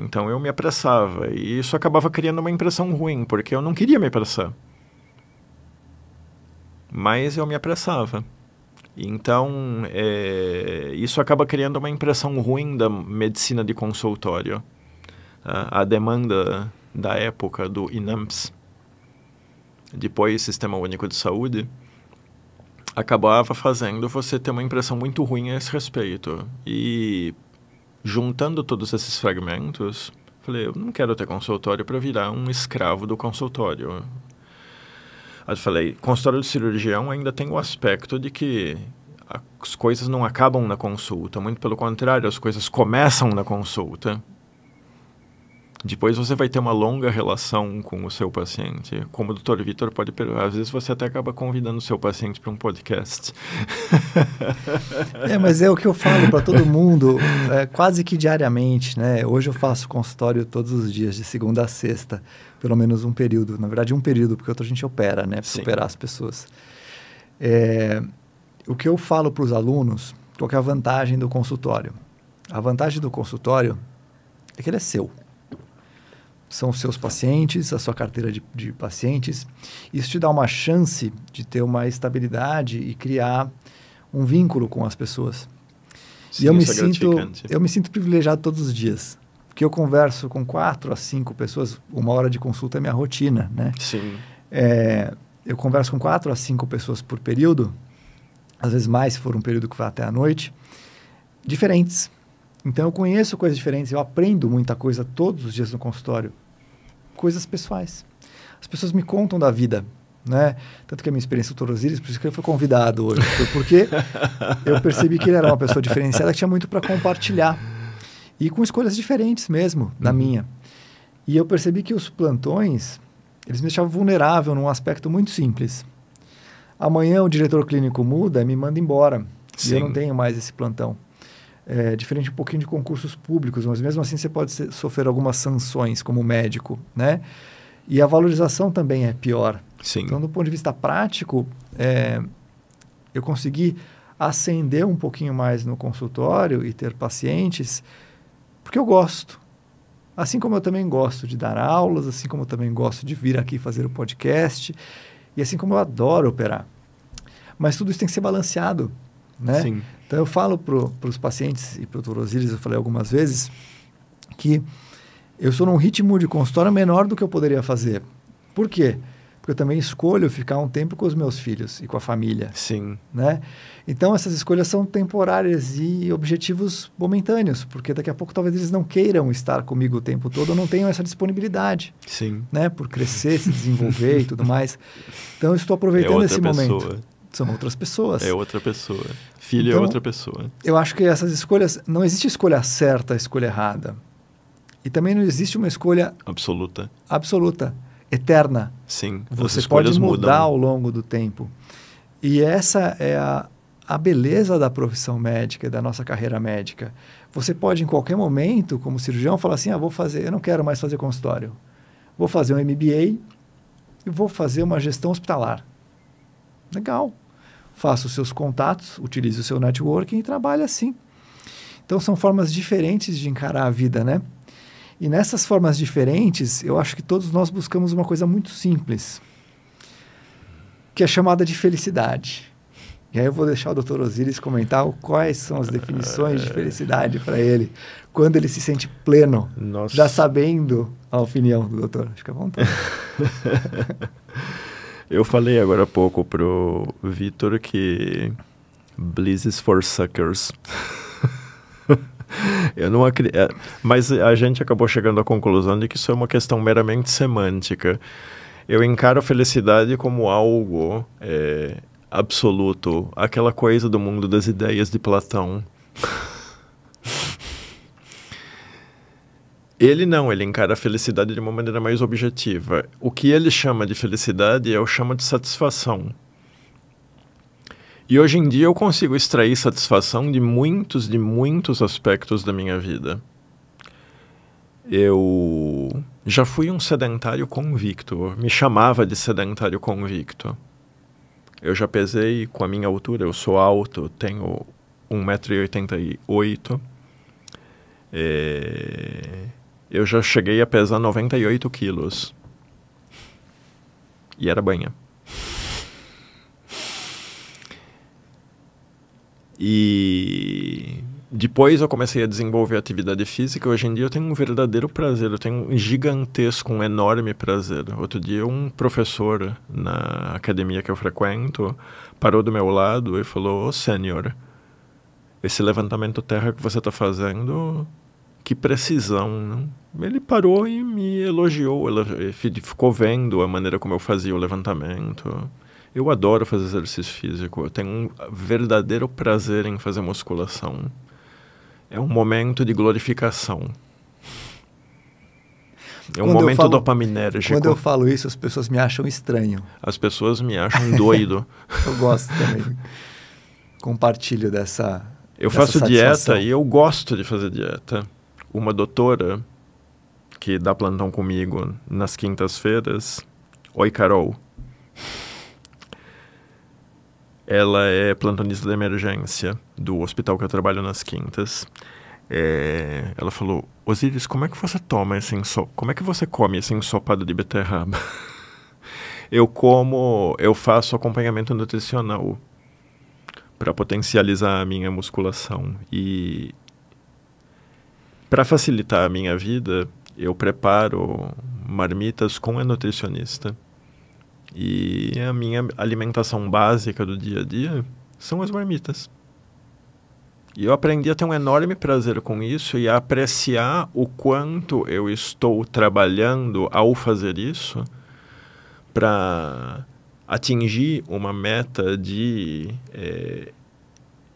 Então eu me apressava e isso acabava criando uma impressão ruim, porque eu não queria me apressar. Mas eu me apressava. Então isso acaba criando uma impressão ruim da medicina de consultório. A demanda da época do INAMPS, depois Sistema Único de Saúde, acabava fazendo você ter uma impressão muito ruim a esse respeito. E juntando todos esses fragmentos, falei, eu não quero ter consultório para virar um escravo do consultório. Eu falei, consultório de cirurgião ainda tem o aspecto de que as coisas não acabam na consulta, muito pelo contrário, as coisas começam na consulta. Depois você vai ter uma longa relação com o seu paciente. Como o Dr. Vitor pode perguntar, às vezes você até acaba convidando o seu paciente para um podcast. Mas é o que eu falo para todo mundo, quase que diariamente, né? Hoje eu faço consultório todos os dias, de segunda a sexta, pelo menos um período. Na verdade, um período, porque outro a gente opera, né? Para operar as pessoas. O que eu falo para os alunos, qual que é a vantagem do consultório? A vantagem do consultório é que ele é seu. São os seus pacientes, a sua carteira de pacientes. Isso te dá uma chance de ter uma estabilidade e criar um vínculo com as pessoas. Sim, e eu me sinto privilegiado todos os dias. Porque eu converso com 4 a 5 pessoas, 1 hora de consulta é minha rotina, né? Sim. Eu converso com 4 a 5 pessoas por período, às vezes mais, se for um período que vai até a noite, diferentes. Então, eu conheço coisas diferentes, eu aprendo muita coisa todos os dias no consultório. Coisas pessoais. As pessoas me contam da vida, né? Tanto que a minha experiência com o Dr. Osiris, por isso que ele foi convidado hoje, foi porque eu percebi que ele era uma pessoa diferenciada que tinha muito para compartilhar. E com escolhas diferentes mesmo, da minha. E eu percebi que os plantões, eles me deixavam vulnerável num aspecto muito simples. Amanhã o diretor clínico muda e me manda embora. Sim. E eu não tenho mais esse plantão. Diferente um pouquinho de concursos públicos, mas mesmo assim você pode sofrer algumas sanções como médico, né? E a valorização também é pior. Sim. Então, do ponto de vista prático, eu consegui ascender um pouquinho mais no consultório e ter pacientes porque eu gosto. Assim como eu também gosto de dar aulas, assim como eu também gosto de vir aqui fazer o podcast e assim como eu adoro operar. Mas tudo isso tem que ser balanceado, né? Sim. Então, eu falo para os pacientes e para o Dr. Osiris, eu falei algumas vezes, que eu estou num ritmo de consultório menor do que eu poderia fazer. Por quê? Porque eu também escolho ficar um tempo com os meus filhos e com a família. Sim. Né? Então, essas escolhas são temporárias e objetivos momentâneos, porque daqui a pouco talvez eles não queiram estar comigo o tempo todo ou não tenham essa disponibilidade. Sim. Né? Por crescer, se desenvolver e tudo mais. Então, eu estou aproveitando esse momento. São outras pessoas. É outra pessoa. Filho então, é outra pessoa. Eu acho que essas escolhas... Não existe escolha certa, escolha errada. E também não existe uma escolha... Absoluta. Eterna. Sim. Você pode mudar mudam ao longo do tempo. E essa é a beleza da profissão médica, da nossa carreira médica. Você pode, em qualquer momento, como cirurgião, falar assim, eu não quero mais fazer consultório. Vou fazer um MBA e vou fazer uma gestão hospitalar. Legal. Faça os seus contatos, utilize o seu networking e trabalhe assim. Então, são formas diferentes de encarar a vida, né? E nessas formas diferentes, eu acho que todos nós buscamos uma coisa muito simples, que é chamada de felicidade. E aí eu vou deixar o Dr. Osiris comentar quais são as definições de felicidade para ele, quando ele se sente pleno, já sabendo a opinião do doutor. Fica à vontade. Eu falei agora há pouco pro Vitor que Bliss is for suckers. Eu não acredito. Mas a gente acabou chegando à conclusão de que isso é uma questão meramente semântica. Eu encaro a felicidade como algo absoluto, aquela coisa do mundo das ideias de Platão. Ele encara a felicidade de uma maneira mais objetiva. O que ele chama de felicidade, eu chamo de satisfação. E hoje em dia eu consigo extrair satisfação de muitos aspectos da minha vida. Eu já fui um sedentário convicto, me chamava de sedentário convicto. Eu já pesei com a minha altura, eu sou alto, tenho 1,88 m. Eu já cheguei a pesar 98 quilos. E era banha. E depois eu comecei a desenvolver atividade física. Hoje em dia eu tenho um verdadeiro prazer, eu tenho um gigantesco, um enorme prazer. Outro dia um professor na academia que eu frequento parou do meu lado e falou: "Ô, senhor, esse levantamento terra que você está fazendo, que precisão, não?" Ele parou e me elogiou, ele ficou vendo a maneira como eu fazia o levantamento. Eu adoro fazer exercício físico, eu tenho um verdadeiro prazer em fazer musculação. É um momento de glorificação. É um momento dopaminérgico. Quando eu falo isso, as pessoas me acham estranho. As pessoas me acham doido. Eu gosto também. Compartilho dessa Eu faço dieta e eu gosto de fazer dieta. Uma doutora que dá plantão comigo nas quintas-feiras, oi Carol, ela é plantonista de emergência do hospital que eu trabalho nas quintas. Ela falou: "Osíris, como é que você toma esse como é que você come esse ensopado de beterraba?" Eu faço acompanhamento nutricional para potencializar a minha musculação. E para facilitar a minha vida, eu preparo marmitas com a nutricionista. E a minha alimentação básica do dia a dia são as marmitas. E eu aprendi a ter um enorme prazer com isso e a apreciar o quanto eu estou trabalhando ao fazer isso para atingir uma meta de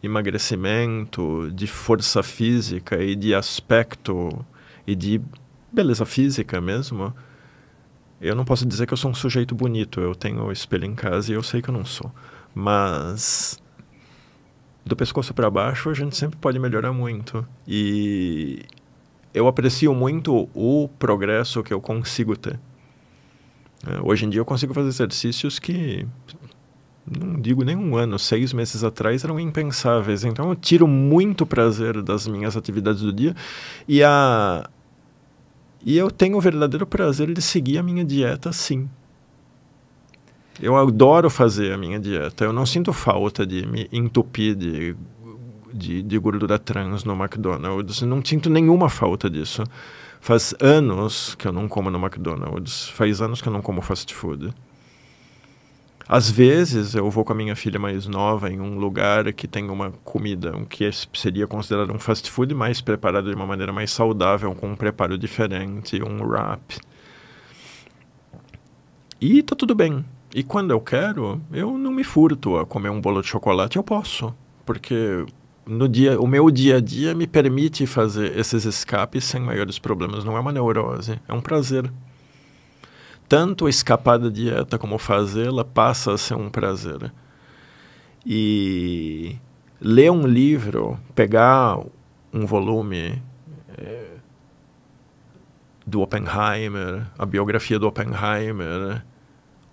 emagrecimento, de força física e de aspecto e de beleza física mesmo. Eu não posso dizer que eu sou um sujeito bonito, eu tenho o espelho em casa e eu sei que eu não sou. Mas do pescoço para baixo a gente sempre pode melhorar muito. E eu aprecio muito o progresso que eu consigo ter. Hoje em dia eu consigo fazer exercícios que, não digo nem um ano, 6 meses atrás eram impensáveis. Então eu tiro muito prazer das minhas atividades do dia e eu tenho o verdadeiro prazer de seguir a minha dieta, sim. Eu adoro fazer a minha dieta. Eu não sinto falta de me entupir de gordura trans no McDonald's. Eu não sinto nenhuma falta disso. Faz anos que eu não como no McDonald's. Faz anos que eu não como fast food. Às vezes eu vou com a minha filha mais nova em um lugar que tem uma comida, que seria considerado um fast food, mais preparado de uma maneira mais saudável, com um preparo diferente, um wrap. E tá tudo bem. E quando eu quero, eu não me furto a comer um bolo de chocolate, eu posso. Porque o meu dia a dia me permite fazer esses escapes sem maiores problemas. Não é uma neurose, é um prazer. Tanto escapar da dieta como fazê-la passa a ser um prazer. E ler um livro, pegar um volume do Oppenheimer, a biografia do Oppenheimer,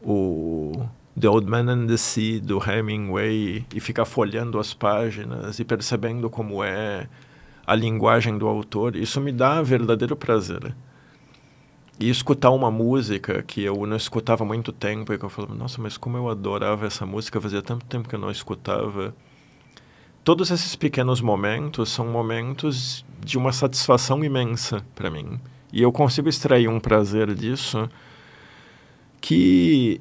o The Old Man and the Sea, do Hemingway, e ficar folheando as páginas e percebendo como é a linguagem do autor, isso me dá verdadeiro prazer. E escutar uma música que eu não escutava há muito tempo, e que eu falava, nossa, mas como eu adorava essa música, fazia tanto tempo que eu não escutava. Todos esses pequenos momentos são momentos de uma satisfação imensa para mim. E eu consigo extrair um prazer disso que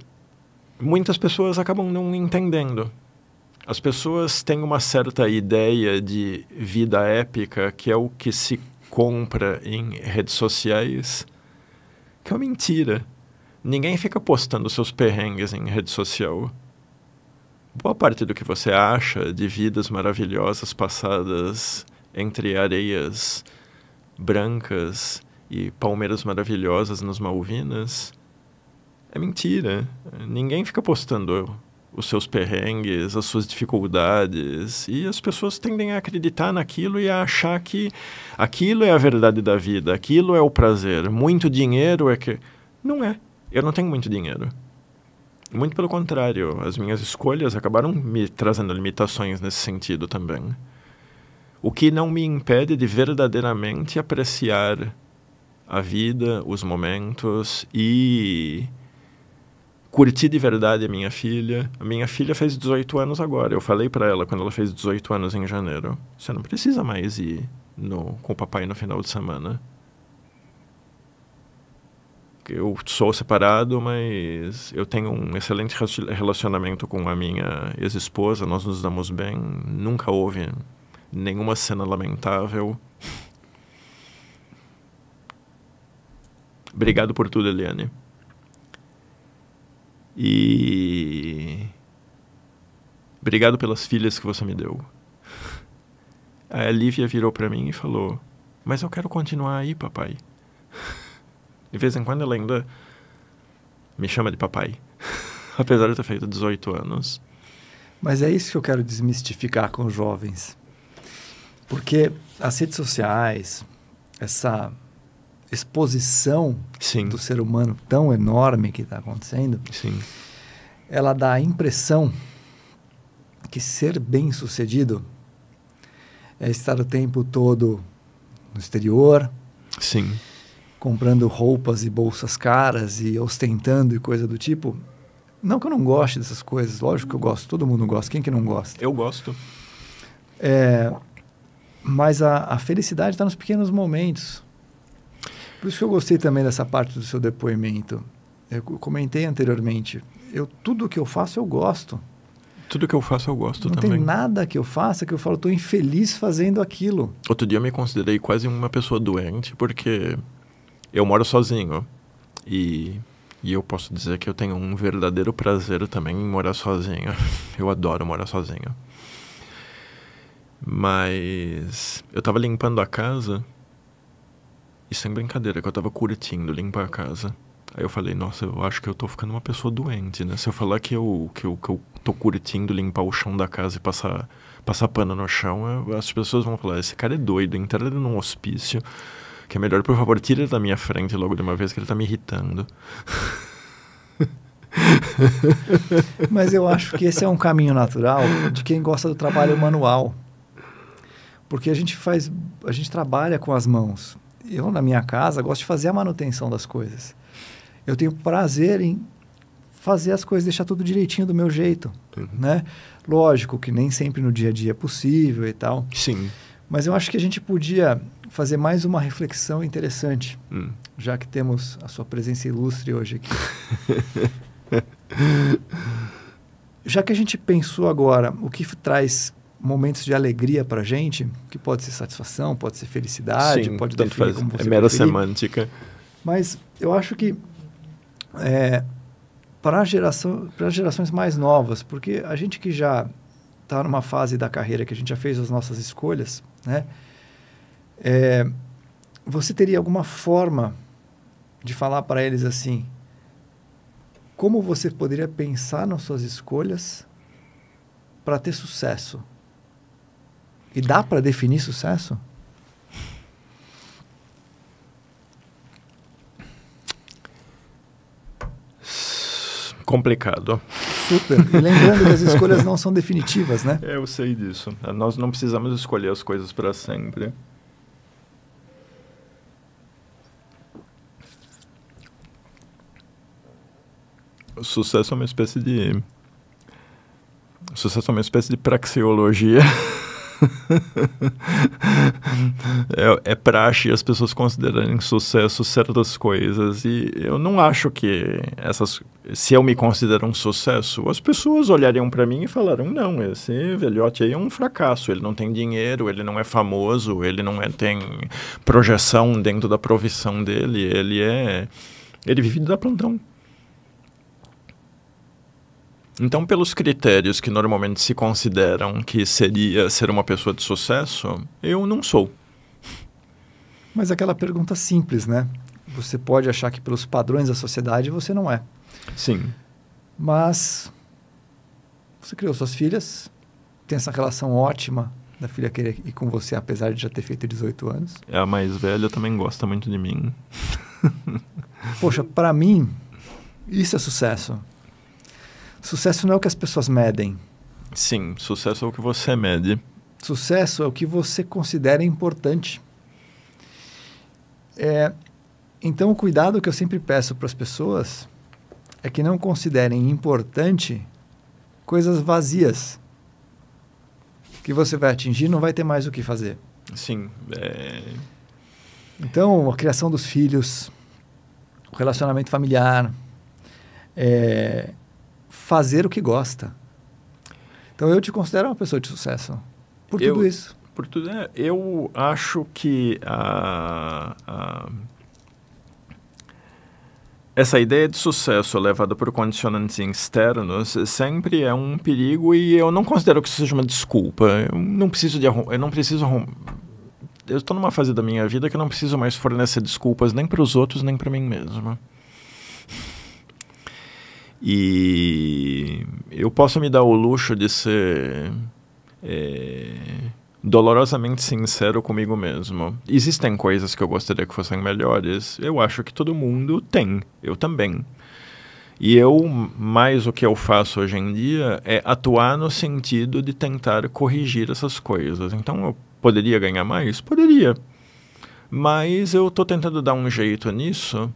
muitas pessoas acabam não entendendo. As pessoas têm uma certa ideia de vida épica, que é o que se compra em redes sociais, que é uma mentira. Ninguém fica postando seus perrengues em rede social. Boa parte do que você acha de vidas maravilhosas passadas entre areias brancas e palmeiras maravilhosas nas Malvinas é mentira. Ninguém fica postando os seus perrengues, as suas dificuldades, e as pessoas tendem a acreditar naquilo e a achar que aquilo é a verdade da vida, aquilo é o prazer. Muito dinheiro é que... Não é. Eu não tenho muito dinheiro. Muito pelo contrário, as minhas escolhas acabaram me trazendo limitações nesse sentido também. O que não me impede de verdadeiramente apreciar a vida, os momentos e curtir de verdade a minha filha. A minha filha fez 18 anos agora. Eu falei para ela quando ela fez 18 anos em janeiro: você não precisa mais ir com o papai no final de semana. Eu sou separado, mas eu tenho um excelente relacionamento com a minha ex-esposa. Nós nos damos bem. Nunca houve nenhuma cena lamentável. Obrigado por tudo, Eliane. E obrigado pelas filhas que você me deu. A Lívia virou para mim e falou: mas eu quero continuar aí, papai. De vez em quando ela ainda me chama de papai, apesar de eu ter feito 18 anos. Mas é isso que eu quero desmistificar com os jovens. Porque as redes sociais, essa exposição Sim. do ser humano tão enorme que está acontecendo, Sim. ela dá a impressão que ser bem-sucedido é estar o tempo todo no exterior, Sim. comprando roupas e bolsas caras e ostentando e coisa do tipo. Não que eu não goste dessas coisas, lógico que eu gosto, todo mundo gosta, quem que não gosta? Eu gosto. Mas a felicidade está nos pequenos momentos. Por isso que eu gostei também dessa parte do seu depoimento. Eu comentei anteriormente, tudo que eu faço eu gosto. Tudo que eu faço eu gosto também. Não tem nada que eu faça que eu falo, estou infeliz fazendo aquilo. Outro dia eu me considerei quase uma pessoa doente, porque eu moro sozinho. E eu posso dizer que eu tenho um verdadeiro prazer também em morar sozinho. Eu adoro morar sozinho. Mas eu tava limpando a casa, e sem brincadeira, que eu tava curtindo limpar a casa. Aí eu falei, nossa, eu acho que eu tô ficando uma pessoa doente, né? Se eu falar que eu tô curtindo limpar o chão da casa e passar pano no chão, as pessoas vão falar, esse cara é doido, entra ele num hospício, que é melhor, por favor, tira ele da minha frente logo de uma vez, que ele tá me irritando. Mas eu acho que esse é um caminho natural de quem gosta do trabalho manual. Porque a gente trabalha com as mãos. Eu, na minha casa, gosto de fazer a manutenção das coisas. Eu tenho prazer em fazer as coisas, deixar tudo direitinho do meu jeito, né? Lógico que nem sempre no dia a dia é possível e tal. Sim. Mas eu acho que a gente podia fazer mais uma reflexão interessante, já que temos a sua presença ilustre hoje aqui. Já que a gente pensou agora o que traz momentos de alegria para a gente, que pode ser satisfação, pode ser felicidade, sim, pode tanto definir faz. como você é mera preferir. semântica. Mas eu acho que para gerações mais novas, porque a gente que já está numa fase da carreira que a gente já fez as nossas escolhas, né? Você teria alguma forma de falar para eles assim, como você poderia pensar nas suas escolhas para ter sucesso? E dá para definir sucesso? Complicado. Super. E lembrando que as escolhas não são definitivas, né? Eu sei disso. Nós não precisamos escolher as coisas para sempre. O sucesso é uma espécie de praxeologia. É praxe as pessoas considerarem sucesso certas coisas. E eu não acho que se eu me considero um sucesso, as pessoas olhariam para mim e falaram, não, esse velhote aí é um fracasso. Ele não tem dinheiro, ele não é famoso, ele não tem projeção dentro da profissão dele. Ele vive da plantão. Então, pelos critérios que normalmente se consideram que seria ser uma pessoa de sucesso, eu não sou. Mas aquela pergunta simples, né? Você pode achar que pelos padrões da sociedade você não é. Sim. Mas você criou suas filhas, tem essa relação ótima da filha querer ir com você, apesar de já ter feito 18 anos. A mais velha também gosta muito de mim. Poxa, para mim, isso é sucesso. Sucesso não é o que as pessoas medem. Sim, sucesso é o que você mede. Sucesso é o que você considera importante. Então, o cuidado que eu sempre peço para as pessoas é que não considerem importante coisas vazias que você vai atingir e não vai ter mais o que fazer. Sim. Então, a criação dos filhos, o relacionamento familiar, fazer o que gosta. Então, eu te considero uma pessoa de sucesso por tudo isso. Por tudo, eu acho que essa ideia de sucesso levada por condicionantes externos sempre é um perigo e eu não considero que isso seja uma desculpa. Eu não preciso eu estou numa fase da minha vida que eu não preciso mais fornecer desculpas nem para os outros nem para mim mesmo. E eu posso me dar o luxo de ser dolorosamente sincero comigo mesmo. Existem coisas que eu gostaria que fossem melhores. Eu acho que todo mundo tem. Eu também. E mais o que eu faço hoje em dia é atuar no sentido de tentar corrigir essas coisas. Então, eu poderia ganhar mais? Poderia. Mas eu estou tentando dar um jeito nisso,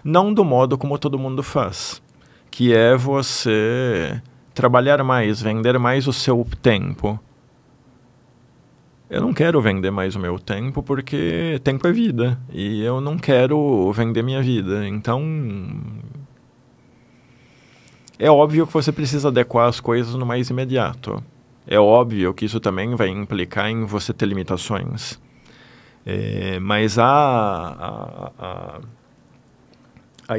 não do modo como todo mundo faz, que é você trabalhar mais, vender mais o seu tempo. Eu não quero vender mais o meu tempo porque tempo é vida e eu não quero vender minha vida. Então, é óbvio que você precisa adequar as coisas no mais imediato. É óbvio que isso também vai implicar em você ter limitações. Mas a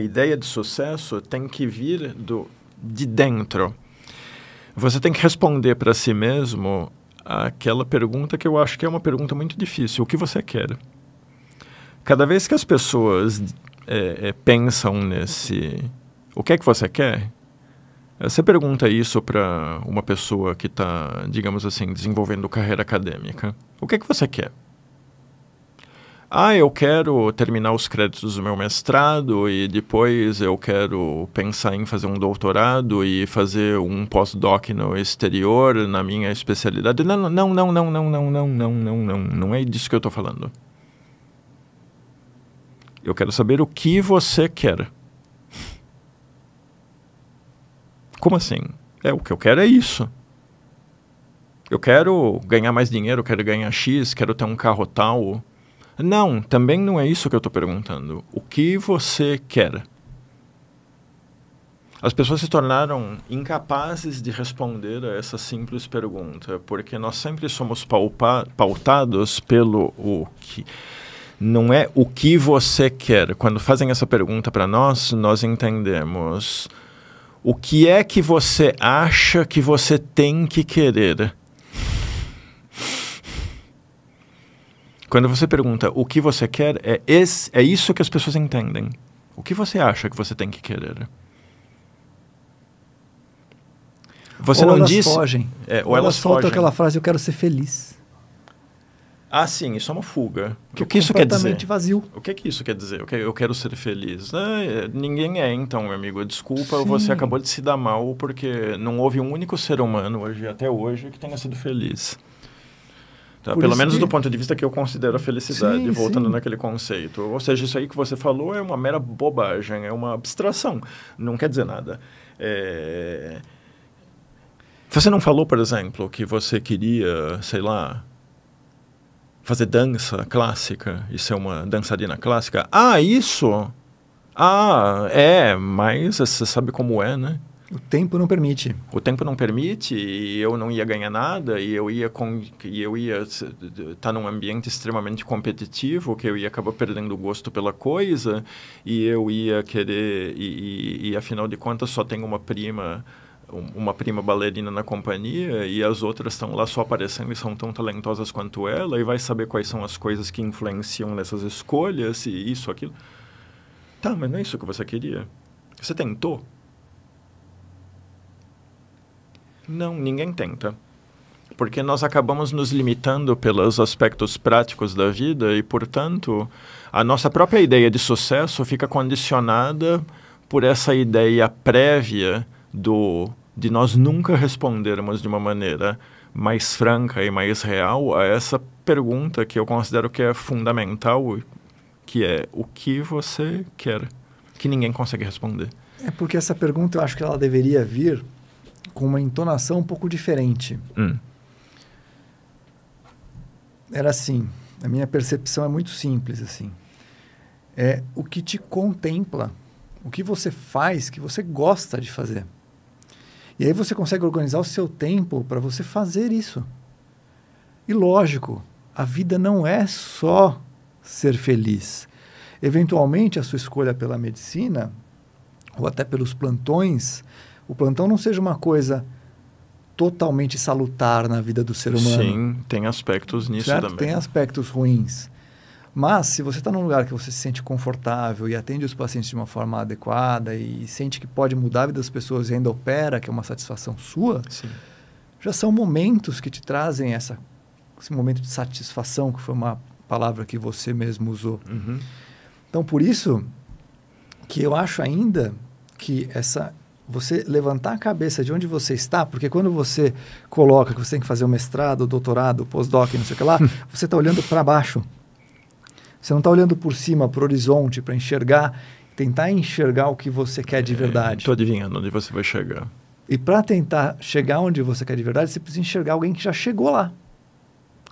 ideia de sucesso tem que vir de dentro. Você tem que responder para si mesmo aquela pergunta que eu acho que é uma pergunta muito difícil. O que você quer? Cada vez que as pessoas pensam nesse... O que é que você quer? Você pergunta isso para uma pessoa que está, digamos assim, desenvolvendo carreira acadêmica. O que é que você quer? Eu quero terminar os créditos do meu mestrado e depois eu quero pensar em fazer um doutorado e fazer um pós-doc no exterior na minha especialidade. Não é disso que eu estou falando. Eu quero saber o que você quer. Como assim? O que eu quero é isso. Eu quero ganhar mais dinheiro, eu quero ganhar X, quero ter um carro tal. Não, também não é isso que eu estou perguntando. O que você quer? As pessoas se tornaram incapazes de responder a essa simples pergunta, porque nós sempre somos pautados pelo o que. Não é o que você quer. Quando fazem essa pergunta para nós entendemos o que é que você acha que você tem que querer. Quando você pergunta o que você quer, é isso que as pessoas entendem. O que você acha que você tem que querer? Você ou não elas disse... fogem. Ou elas soltam fogem. aquela frase, eu quero ser feliz. Sim, isso é uma fuga. Que o que isso quer dizer? Completamente vazio. O que isso quer dizer? Eu quero ser feliz. Ninguém então, meu amigo. Desculpa, Sim. Você acabou de se dar mal porque não houve um único ser humano até hoje que tenha sido feliz. Tá? Pelo menos do ponto de vista que eu considero a felicidade, voltando naquele conceito. Ou seja, isso aí que você falou é uma mera bobagem, é uma abstração. Não quer dizer nada. Você não falou, por exemplo, que você queria, sei lá, fazer dança clássica e ser uma dançarina clássica? Ah, isso? Ah, mas você sabe como é, né? O tempo não permite. O tempo não permite e eu não ia ganhar nada e eu ia estar num ambiente extremamente competitivo, que eu ia acabar perdendo o gosto pela coisa e eu ia querer... E afinal de contas só tenho uma prima bailarina na companhia e as outras estão lá só aparecendo e são tão talentosas quanto ela e vai saber quais são as coisas que influenciam nessas escolhas e isso, aquilo. Tá, mas não é isso que você queria? Você tentou? Não, ninguém tenta. Porque nós acabamos nos limitando pelos aspectos práticos da vida e, portanto, a nossa própria ideia de sucesso fica condicionada por essa ideia prévia de nós nunca respondermos de uma maneira mais franca e mais real a essa pergunta que eu considero que é fundamental, que é o que você quer, que ninguém consegue responder. É porque essa pergunta eu acho que ela deveria vir com uma entonação um pouco diferente. Era assim, a minha percepção é muito simples, assim. É o que te contempla, o que você faz, que você gosta de fazer. E aí você consegue organizar o seu tempo para você fazer isso. E lógico, a vida não é só ser feliz. Eventualmente, a sua escolha pela medicina, ou até pelos plantões, o plantão não seja uma coisa totalmente salutar na vida do ser humano. Sim, tem aspectos nisso certo? também. Tem aspectos ruins. Mas, se você está num lugar que você se sente confortável e atende os pacientes de uma forma adequada e sente que pode mudar a vida das pessoas e ainda opera, que é uma satisfação sua, Sim. Já são momentos que te trazem esse momento de satisfação, que foi uma palavra que você mesmo usou. Uhum. Então, por isso que eu acho ainda que você levantar a cabeça de onde você está, porque quando você coloca que você tem que fazer o mestrado, o doutorado, o pós-doc, não sei o que lá, você está olhando para baixo. Você não está olhando por cima, para o horizonte, para enxergar, tentar enxergar o que você quer de verdade. Estou adivinhando onde você vai chegar. E para tentar chegar onde você quer de verdade, você precisa enxergar alguém que já chegou lá.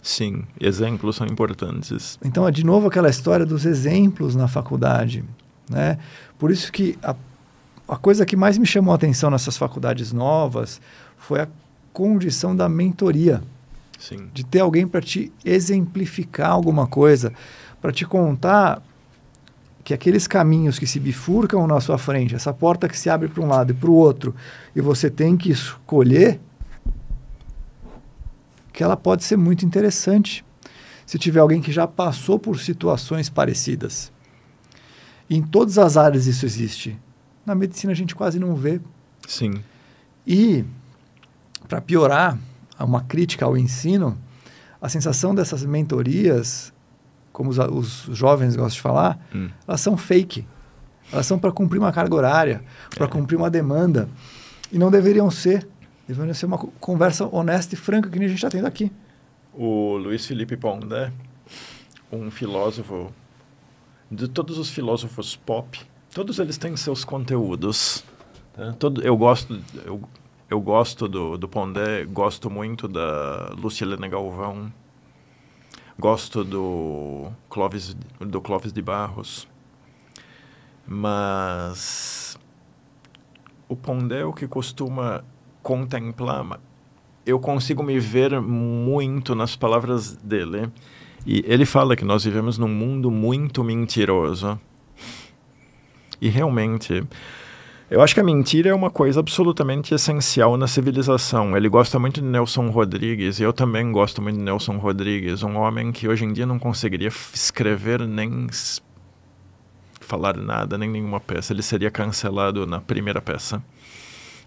Sim, exemplos são importantes. Então, é de novo aquela história dos exemplos na faculdade, né? Por isso que a coisa que mais me chamou a atenção nessas faculdades novas foi a condição da mentoria. Sim. De ter alguém para te exemplificar alguma coisa, para te contar que aqueles caminhos que se bifurcam na sua frente, essa porta que se abre para um lado e para o outro, e você tem que escolher, que ela pode ser muito interessante se tiver alguém que já passou por situações parecidas. E em todas as áreas isso existe. Na medicina a gente quase não vê. Sim. E, para piorar, uma crítica ao ensino, a sensação dessas mentorias, como os jovens gostam de falar, elas são fake. Elas são para cumprir uma carga horária, para cumprir uma demanda. E não deveriam ser. Deveriam ser uma conversa honesta e franca que nem a gente está tendo aqui. O Luiz Felipe Pondé, um filósofo, de todos os filósofos pop, todos eles têm seus conteúdos. Tá? Eu gosto do Pondé, gosto muito da Lucilene Galvão, gosto do Clóvis de Barros, mas o Pondé é o que costuma contemplar. Eu consigo me ver muito nas palavras dele. E ele fala que nós vivemos num mundo muito mentiroso. E realmente, eu acho que a mentira é uma coisa absolutamente essencial na civilização. Ele gosta muito de Nelson Rodrigues, e eu também gosto muito de Nelson Rodrigues, um homem que hoje em dia não conseguiria escrever nem falar nada, nem nenhuma peça. Ele seria cancelado na primeira peça,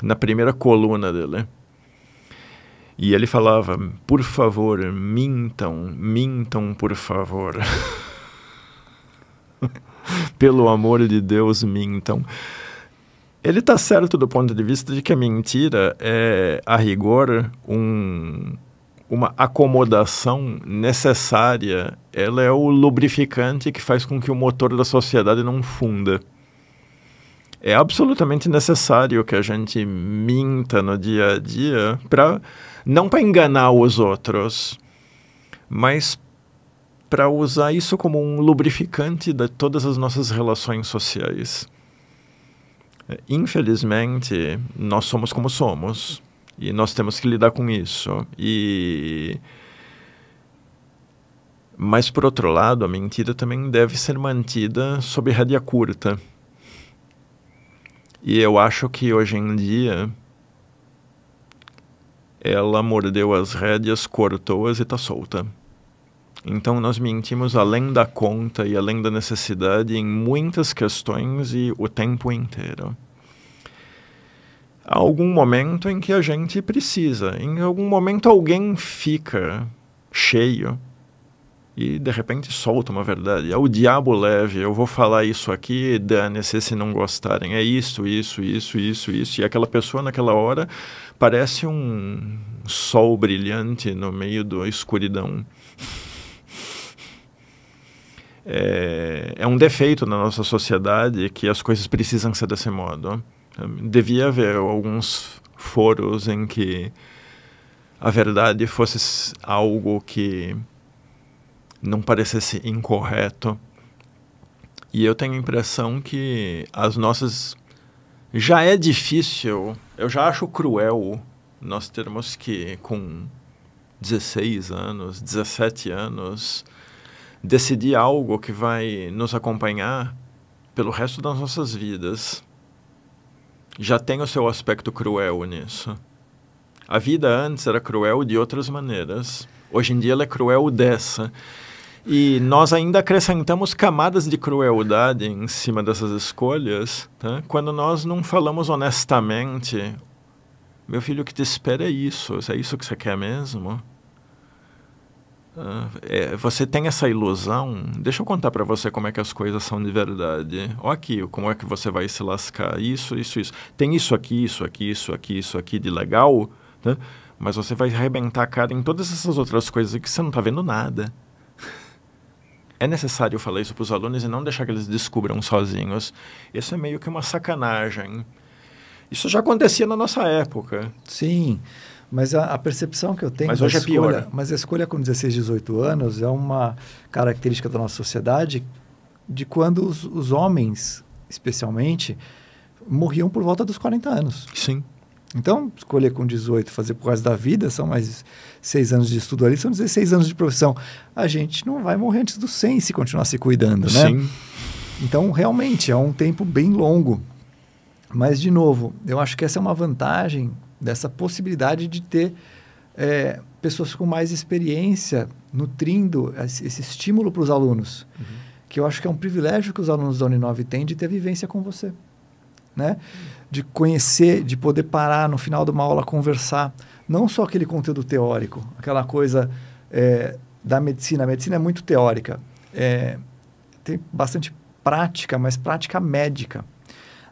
na primeira coluna dele. E ele falava, por favor, mintam, por favor. Pelo amor de Deus, mintam. Ele está certo do ponto de vista de que a mentira é, a rigor, uma acomodação necessária. Ela é o lubrificante que faz com que o motor da sociedade não funda. É absolutamente necessário que a gente minta no dia a dia, não para enganar os outros, mas para usar isso como um lubrificante de todas as nossas relações sociais. Infelizmente, nós somos como somos e nós temos que lidar com isso. Mas, por outro lado, a mentira também deve ser mantida sob rédea curta. E eu acho que hoje em dia ela mordeu as rédeas, cortou-as e está solta. Então nós mentimos além da conta e além da necessidade em muitas questões e o tempo inteiro. Há algum momento em que a gente precisa, em algum momento alguém fica cheio e de repente solta uma verdade. É o diabo leve, eu vou falar isso aqui, dane-se se não gostarem. É isso. E aquela pessoa naquela hora parece um sol brilhante no meio da escuridão. É um defeito na nossa sociedade que as coisas precisam ser desse modo. Devia haver alguns foros em que a verdade fosse algo que não parecesse incorreto. E eu tenho a impressão que as nossas... Já é difícil, eu já acho cruel nós termos que, com 16 anos, 17 anos, decidir algo que vai nos acompanhar pelo resto das nossas vidas. Já tem o seu aspecto cruel nisso. A vida antes era cruel de outras maneiras. Hoje em dia ela é cruel dessa. E nós ainda acrescentamos camadas de crueldade em cima dessas escolhas, tá? Quando nós não falamos honestamente, meu filho, o que te espera é isso que você quer mesmo? Você tem essa ilusão? Deixa eu contar para você como é que as coisas são de verdade. Olha aqui, como é que você vai se lascar. Isso. Tem isso aqui de legal, tá? Mas você vai arrebentar a cara em todas essas outras coisas que você não está vendo nada. É necessário falar isso para os alunos e não deixar que eles descubram sozinhos. Isso é meio que uma sacanagem. Isso já acontecia na nossa época. Sim, mas a percepção que eu tenho... Mas hoje é pior. Mas a escolha com 16, 18 anos é uma característica da nossa sociedade de quando os homens, especialmente, morriam por volta dos 40 anos. Sim. Então, escolher com 18, fazer por causa da vida, são mais 6 anos de estudo ali, são 16 anos de profissão. A gente não vai morrer antes dos 100 se continuar se cuidando, né? Sim. Então, realmente, é um tempo bem longo. Mas, de novo, eu acho que essa é uma vantagem dessa possibilidade de ter pessoas com mais experiência nutrindo esse estímulo para os alunos. Uhum. Que eu acho que é um privilégio que os alunos da Uninove têm de ter vivência com você, né? De conhecer, de poder parar no final de uma aula, conversar. Não só aquele conteúdo teórico, aquela coisa da medicina. A medicina é muito teórica. Tem bastante prática, mas prática médica.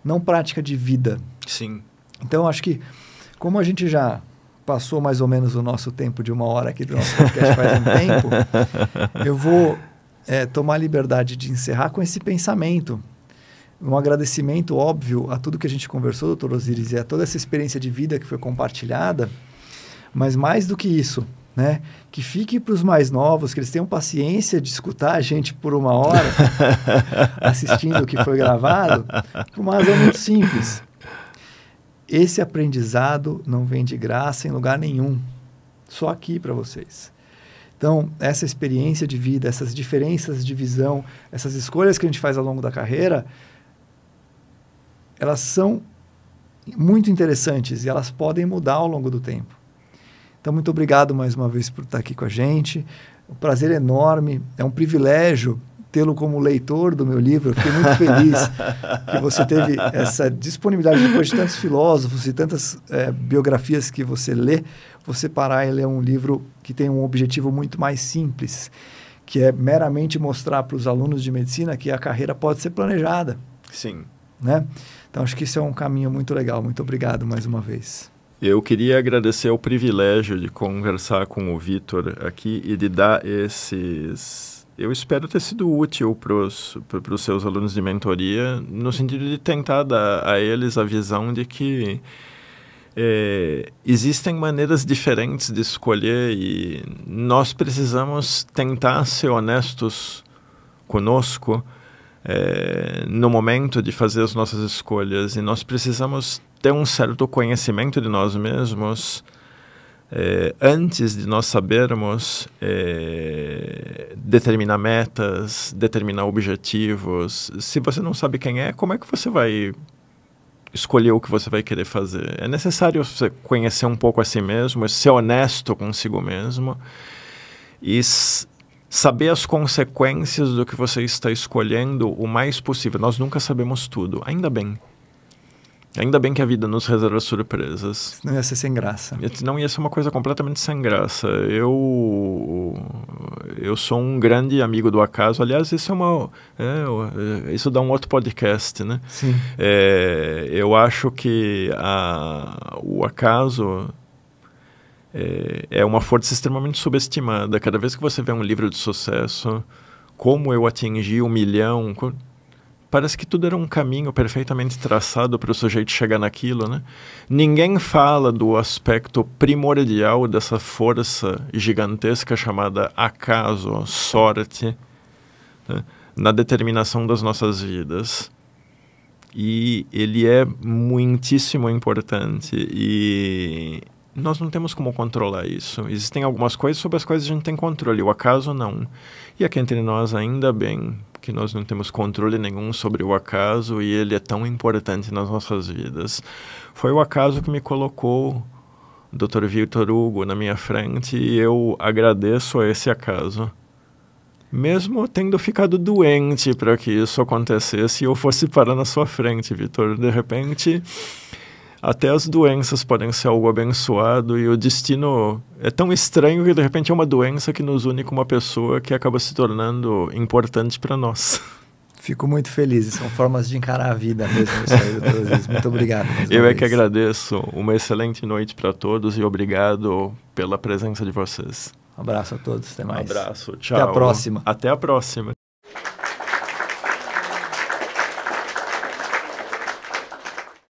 Não prática de vida. Sim. Então, acho que, como a gente já passou mais ou menos o nosso tempo de 1 hora aqui do nosso podcast faz um tempo, eu vou tomar a liberdade de encerrar com esse pensamento. Um agradecimento óbvio a tudo que a gente conversou, doutor Osiris, e a toda essa experiência de vida que foi compartilhada, mas mais do que isso, né? Que fique para os mais novos, que eles tenham paciência de escutar a gente por 1 hora, assistindo o que foi gravado, por uma razão muito simples. Esse aprendizado não vem de graça em lugar nenhum, só aqui para vocês. Então, essa experiência de vida, essas diferenças de visão, essas escolhas que a gente faz ao longo da carreira, elas são muito interessantes e elas podem mudar ao longo do tempo. Então, muito obrigado mais uma vez por estar aqui com a gente. Um prazer enorme, é um privilégio tê-lo como leitor do meu livro. Eu fiquei muito feliz que você teve essa disponibilidade, depois de tantos filósofos e tantas biografias que você lê, você parar e ler um livro que tem um objetivo muito mais simples, que é meramente mostrar para os alunos de medicina que a carreira pode ser planejada. Sim. Né? Então, acho que isso é um caminho muito legal. Muito obrigado mais uma vez. Eu queria agradecer o privilégio de conversar com o Vitor aqui e de dar esses... Eu espero ter sido útil para os seus alunos de mentoria, no sentido de tentar dar a eles a visão de que existem maneiras diferentes de escolher e nós precisamos tentar ser honestos conosco no momento de fazer as nossas escolhas, e nós precisamos ter um certo conhecimento de nós mesmos antes de nós sabermos determinar metas, determinar objetivos. Se você não sabe quem é, como é que você vai escolher o que você vai querer fazer? É necessário você conhecer um pouco a si mesmo, ser honesto consigo mesmo e saber as consequências do que você está escolhendo o mais possível. Nós nunca sabemos tudo, ainda bem. Ainda bem que a vida nos reserva surpresas. Não ia ser sem graça. Não ia ser uma coisa completamente sem graça. Eu sou um grande amigo do acaso. Aliás, isso isso dá um outro podcast, né? Sim. Eu acho que o acaso é uma força extremamente subestimada. Cada vez que você vê um livro de sucesso, como eu atingi 1 milhão... Parece que tudo era um caminho perfeitamente traçado para o sujeito chegar naquilo, né? Ninguém fala do aspecto primordial dessa força gigantesca chamada acaso, sorte, né? Na determinação das nossas vidas. E ele é muitíssimo importante e nós não temos como controlar isso. Existem algumas coisas sobre as quais a gente tem controle, o acaso não. E aqui entre nós, ainda bem que nós não temos controle nenhum sobre o acaso e ele é tão importante nas nossas vidas. Foi o acaso que me colocou o Dr. Vitor Hugo na minha frente e eu agradeço a esse acaso. Mesmo tendo ficado doente para que isso acontecesse e eu fosse parar na sua frente, Vitor. De repente, até as doenças podem ser algo abençoado e o destino é tão estranho que de repente é uma doença que nos une com uma pessoa que acaba se tornando importante para nós. Fico muito feliz. São formas de encarar a vida mesmo. Isso aí, doutor. Muito obrigado. Eu que agradeço. Uma excelente noite para todos e obrigado pela presença de vocês. Um abraço a todos. Até mais. Um abraço. Tchau. Até a próxima. Até a próxima.